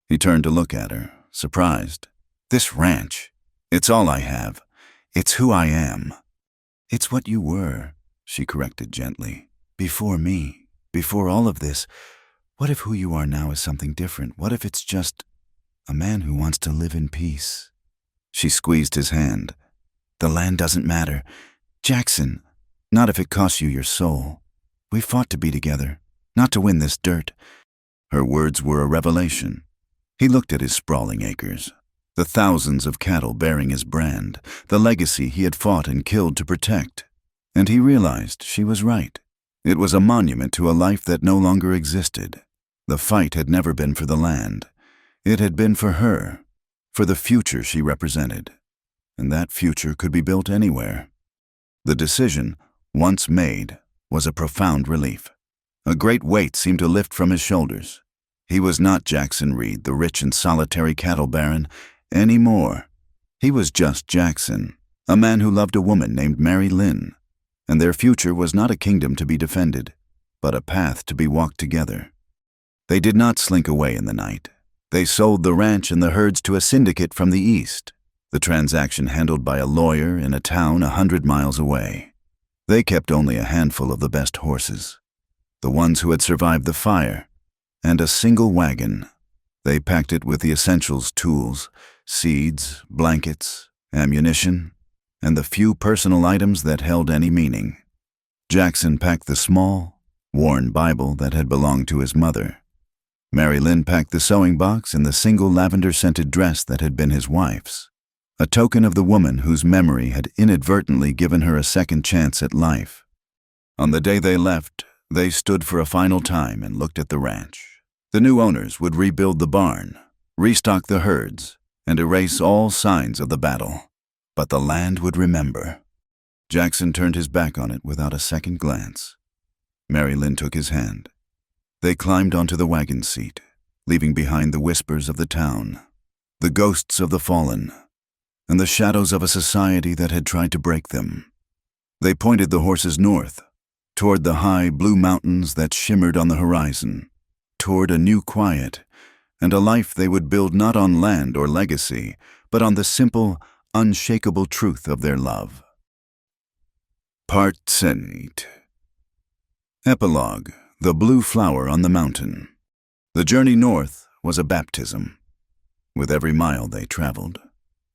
He turned to look at her, surprised. "This ranch, it's all I have. It's who I am." "It's what you were," she corrected gently. "Before me, before all of this. What if who you are now is something different? What if it's just a man who wants to live in peace?" She squeezed his hand. "The land doesn't matter. Jackson, not if it costs you your soul. We fought to be together, not to win this dirt." Her words were a revelation. He looked at his sprawling acres, the thousands of cattle bearing his brand, the legacy he had fought and killed to protect. And he realized she was right. It was a monument to a life that no longer existed. The fight had never been for the land. It had been for her, for the future she represented. And that future could be built anywhere. The decision, once made, was a profound relief. A great weight seemed to lift from his shoulders. He was not Jackson Reed, the rich and solitary cattle baron, anymore. He was just Jackson, a man who loved a woman named Mary Lynn, and their future was not a kingdom to be defended, but a path to be walked together. They did not slink away in the night. They sold the ranch and the herds to a syndicate from the east, the transaction handled by a lawyer in a town 100 miles away. They kept only a handful of the best horses, the ones who had survived the fire, and a single wagon. They packed it with the essentials: tools, seeds, blankets, ammunition, and the few personal items that held any meaning. Jackson packed the small, worn Bible that had belonged to his mother. Mary Lynn packed the sewing box and the single lavender-scented dress that had been his wife's, a token of the woman whose memory had inadvertently given her a second chance at life. On the day they left, they stood for a final time and looked at the ranch. The new owners would rebuild the barn, restock the herds, and erase all signs of the battle. But the land would remember. Jackson turned his back on it without a second glance. Mary Lynn took his hand. They climbed onto the wagon seat, leaving behind the whispers of the town, the ghosts of the fallen, and the shadows of a society that had tried to break them. They pointed the horses north, toward the high blue mountains that shimmered on the horizon, toward a new quiet and a life they would build not on land or legacy, but on the simple, unshakable truth of their love. Part 8. Epilogue: The Blue Flower on the Mountain. The journey north was a baptism. With every mile they traveled,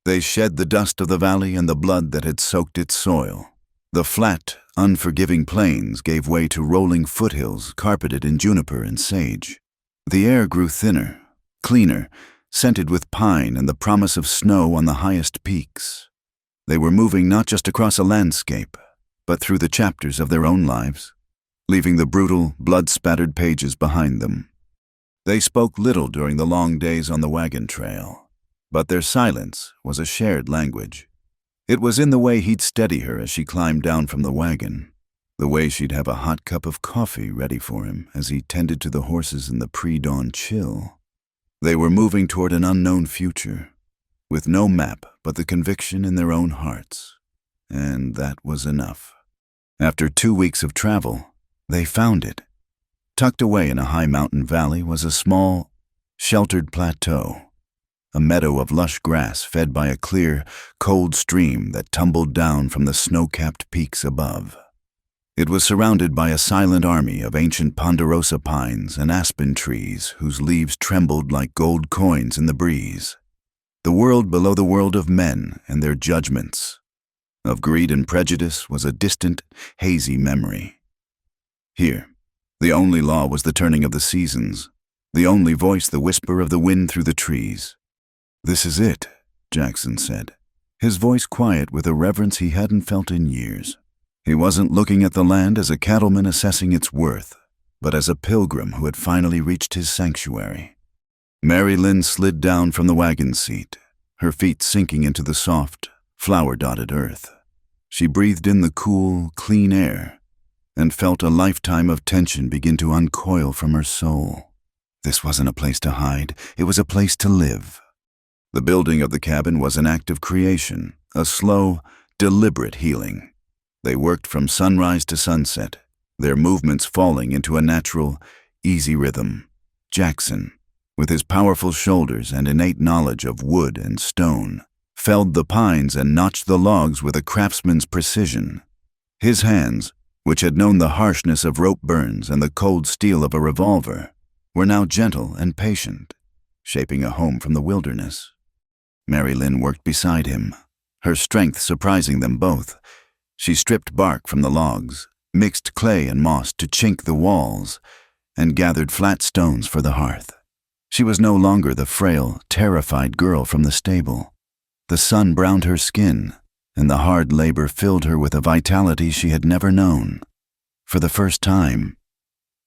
they shed the dust of the valley and the blood that had soaked its soil. The flat, unforgiving plains gave way to rolling foothills carpeted in juniper and sage. The air grew thinner, cleaner, scented with pine and the promise of snow on the highest peaks. They were moving not just across a landscape, but through the chapters of their own lives, leaving the brutal, blood-spattered pages behind them. They spoke little during the long days on the wagon trail, but their silence was a shared language. It was in the way he'd steady her as she climbed down from the wagon, the way she'd have a hot cup of coffee ready for him as he tended to the horses in the pre-dawn chill. They were moving toward an unknown future, with no map but the conviction in their own hearts, and that was enough. After 2 weeks of travel, they found it. Tucked away in a high mountain valley was a small, sheltered plateau, a meadow of lush grass fed by a clear, cold stream that tumbled down from the snow-capped peaks above. It was surrounded by a silent army of ancient ponderosa pines and aspen trees whose leaves trembled like gold coins in the breeze. The world below the world of men and their judgments, of greed and prejudice, was a distant, hazy memory. Here, the only law was the turning of the seasons, the only voice the whisper of the wind through the trees. "This is it," Jackson said, his voice quiet with a reverence he hadn't felt in years. He wasn't looking at the land as a cattleman assessing its worth, but as a pilgrim who had finally reached his sanctuary. Mary Lynn slid down from the wagon seat, her feet sinking into the soft, flower-dotted earth. She breathed in the cool, clean air and felt a lifetime of tension begin to uncoil from her soul. This wasn't a place to hide, it was a place to live. The building of the cabin was an act of creation, a slow, deliberate healing. They worked from sunrise to sunset, their movements falling into a natural, easy rhythm. Jackson, with his powerful shoulders and innate knowledge of wood and stone, felled the pines and notched the logs with a craftsman's precision. His hands, which had known the harshness of rope burns and the cold steel of a revolver, were now gentle and patient, shaping a home from the wilderness. Mary Lynn worked beside him, her strength surprising them both. She stripped bark from the logs, mixed clay and moss to chink the walls, and gathered flat stones for the hearth. She was no longer the frail, terrified girl from the stable. The sun browned her skin, and the hard labor filled her with a vitality she had never known. For the first time,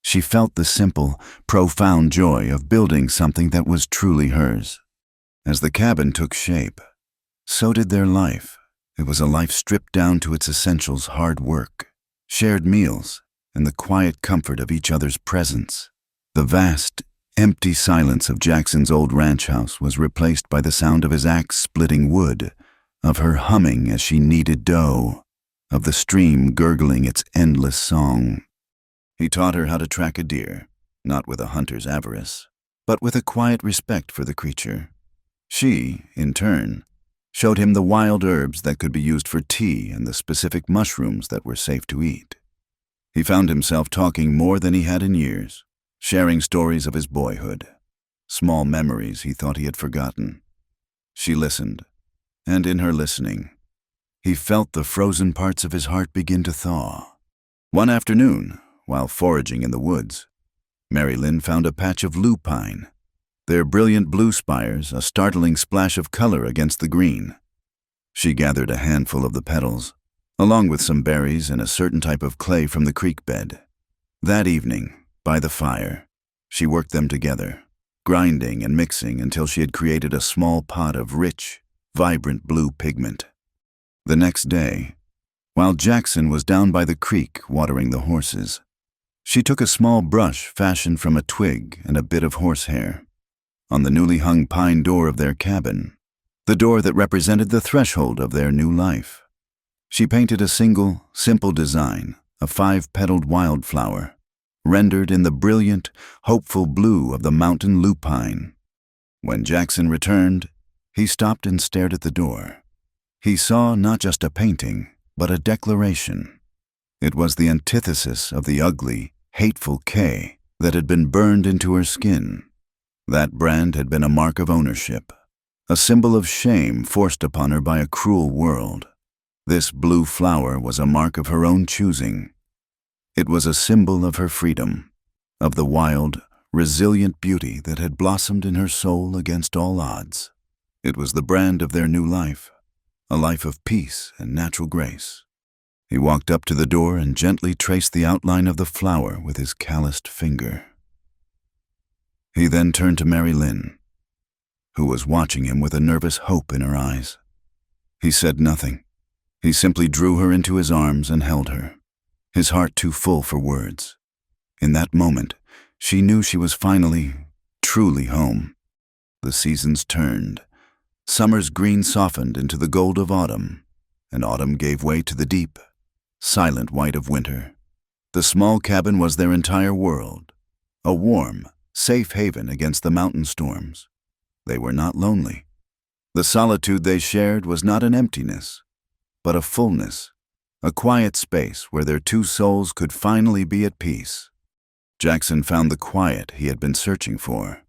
she felt the simple, profound joy of building something that was truly hers. As the cabin took shape, so did their life. It was a life stripped down to its essentials: hard work, shared meals, and the quiet comfort of each other's presence. The vast, empty silence of Jackson's old ranch house was replaced by the sound of his axe splitting wood, of her humming as she kneaded dough, of the stream gurgling its endless song. He taught her how to track a deer, not with a hunter's avarice, but with a quiet respect for the creature. She, in turn, showed him the wild herbs that could be used for tea and the specific mushrooms that were safe to eat. He found himself talking more than he had in years, sharing stories of his boyhood, small memories he thought he had forgotten. She listened, and in her listening, he felt the frozen parts of his heart begin to thaw. One afternoon, while foraging in the woods, Mary Lynn found a patch of lupine, their brilliant blue spires a startling splash of color against the green. She gathered a handful of the petals, along with some berries and a certain type of clay from the creek bed. That evening, by the fire, she worked them together, grinding and mixing until she had created a small pot of rich, vibrant blue pigment. The next day, while Jackson was down by the creek watering the horses, she took a small brush fashioned from a twig and a bit of horsehair. On the newly hung pine door of their cabin, the door that represented the threshold of their new life, she painted a single, simple design, a 5-petaled wildflower, rendered in the brilliant, hopeful blue of the mountain lupine. When Jackson returned, he stopped and stared at the door. He saw not just a painting, but a declaration. It was the antithesis of the ugly, hateful K that had been burned into her skin. That brand had been a mark of ownership, a symbol of shame forced upon her by a cruel world. This blue flower was a mark of her own choosing. It was a symbol of her freedom, of the wild, resilient beauty that had blossomed in her soul against all odds. It was the brand of their new life, a life of peace and natural grace. He walked up to the door and gently traced the outline of the flower with his calloused finger. He then turned to Mary Lynn, who was watching him with a nervous hope in her eyes. He said nothing. He simply drew her into his arms and held her, his heart too full for words. In that moment, she knew she was finally, truly home. The seasons turned. Summer's green softened into the gold of autumn, and autumn gave way to the deep, silent white of winter. The small cabin was their entire world, a warm, safe haven against the mountain storms. They were not lonely. The solitude they shared was not an emptiness, but a fullness, a quiet space where their two souls could finally be at peace. Jackson found the quiet he had been searching for.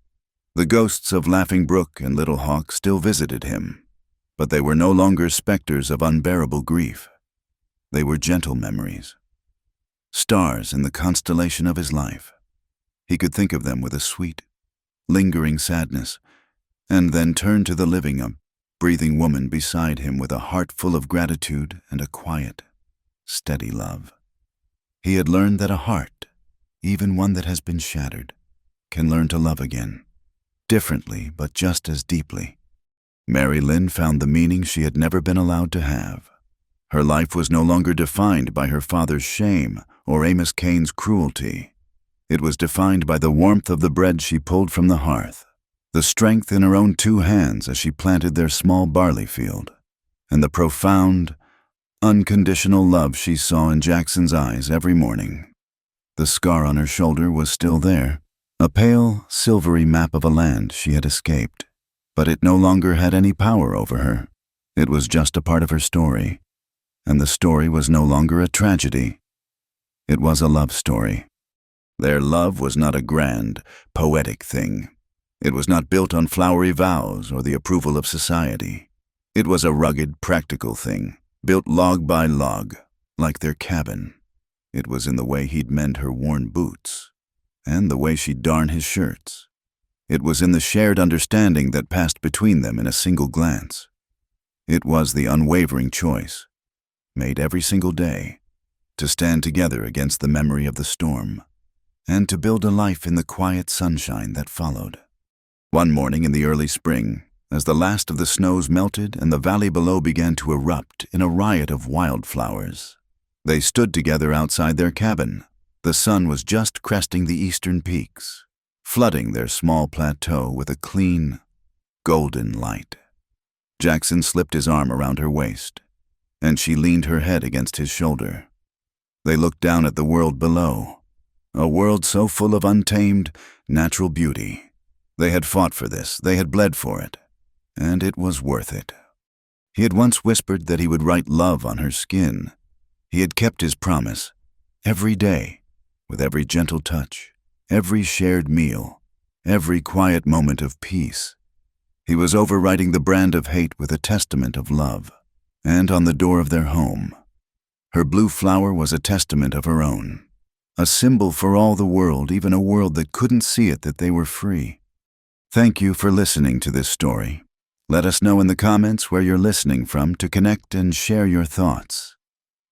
The ghosts of Laughing Brook and Little Hawk still visited him, but they were no longer specters of unbearable grief. They were gentle memories, stars in the constellation of his life. He could think of them with a sweet, lingering sadness, and then turn to the living, breathing woman beside him with a heart full of gratitude and a quiet, steady love. He had learned that a heart, even one that has been shattered, can learn to love again, differently but just as deeply. Mary Lynn found the meaning she had never been allowed to have. Her life was no longer defined by her father's shame or Amos Kane's cruelty. It was defined by the warmth of the bread she pulled from the hearth, the strength in her own two hands as she planted their small barley field, and the profound, unconditional love she saw in Jackson's eyes every morning. The scar on her shoulder was still there, a pale, silvery map of a land she had escaped, but it no longer had any power over her. It was just a part of her story, and the story was no longer a tragedy. It was a love story. Their love was not a grand, poetic thing. It was not built on flowery vows or the approval of society. It was a rugged, practical thing, built log by log, like their cabin. It was in the way he'd mend her worn boots, and the way she'd darn his shirts. It was in the shared understanding that passed between them in a single glance. It was the unwavering choice, made every single day, to stand together against the memory of the storm, and to build a life in the quiet sunshine that followed. One morning in the early spring, as the last of the snows melted and the valley below began to erupt in a riot of wildflowers, they stood together outside their cabin. The sun was just cresting the eastern peaks, flooding their small plateau with a clean, golden light. Jackson slipped his arm around her waist, and she leaned her head against his shoulder. They looked down at the world below, a world so full of untamed, natural beauty. They had fought for this, they had bled for it, and it was worth it. He had once whispered that he would write love on her skin. He had kept his promise, every day, with every gentle touch, every shared meal, every quiet moment of peace. He was overwriting the brand of hate with a testament of love, and on the door of their home, her blue flower was a testament of her own, a symbol for all the world, even a world that couldn't see it, that they were free. Thank you for listening to this story. Let us know in the comments where you're listening from to connect and share your thoughts.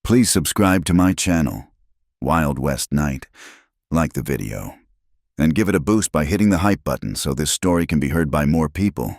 Please subscribe to my channel, Wild West Night, like the video, and give it a boost by hitting the hype button so this story can be heard by more people.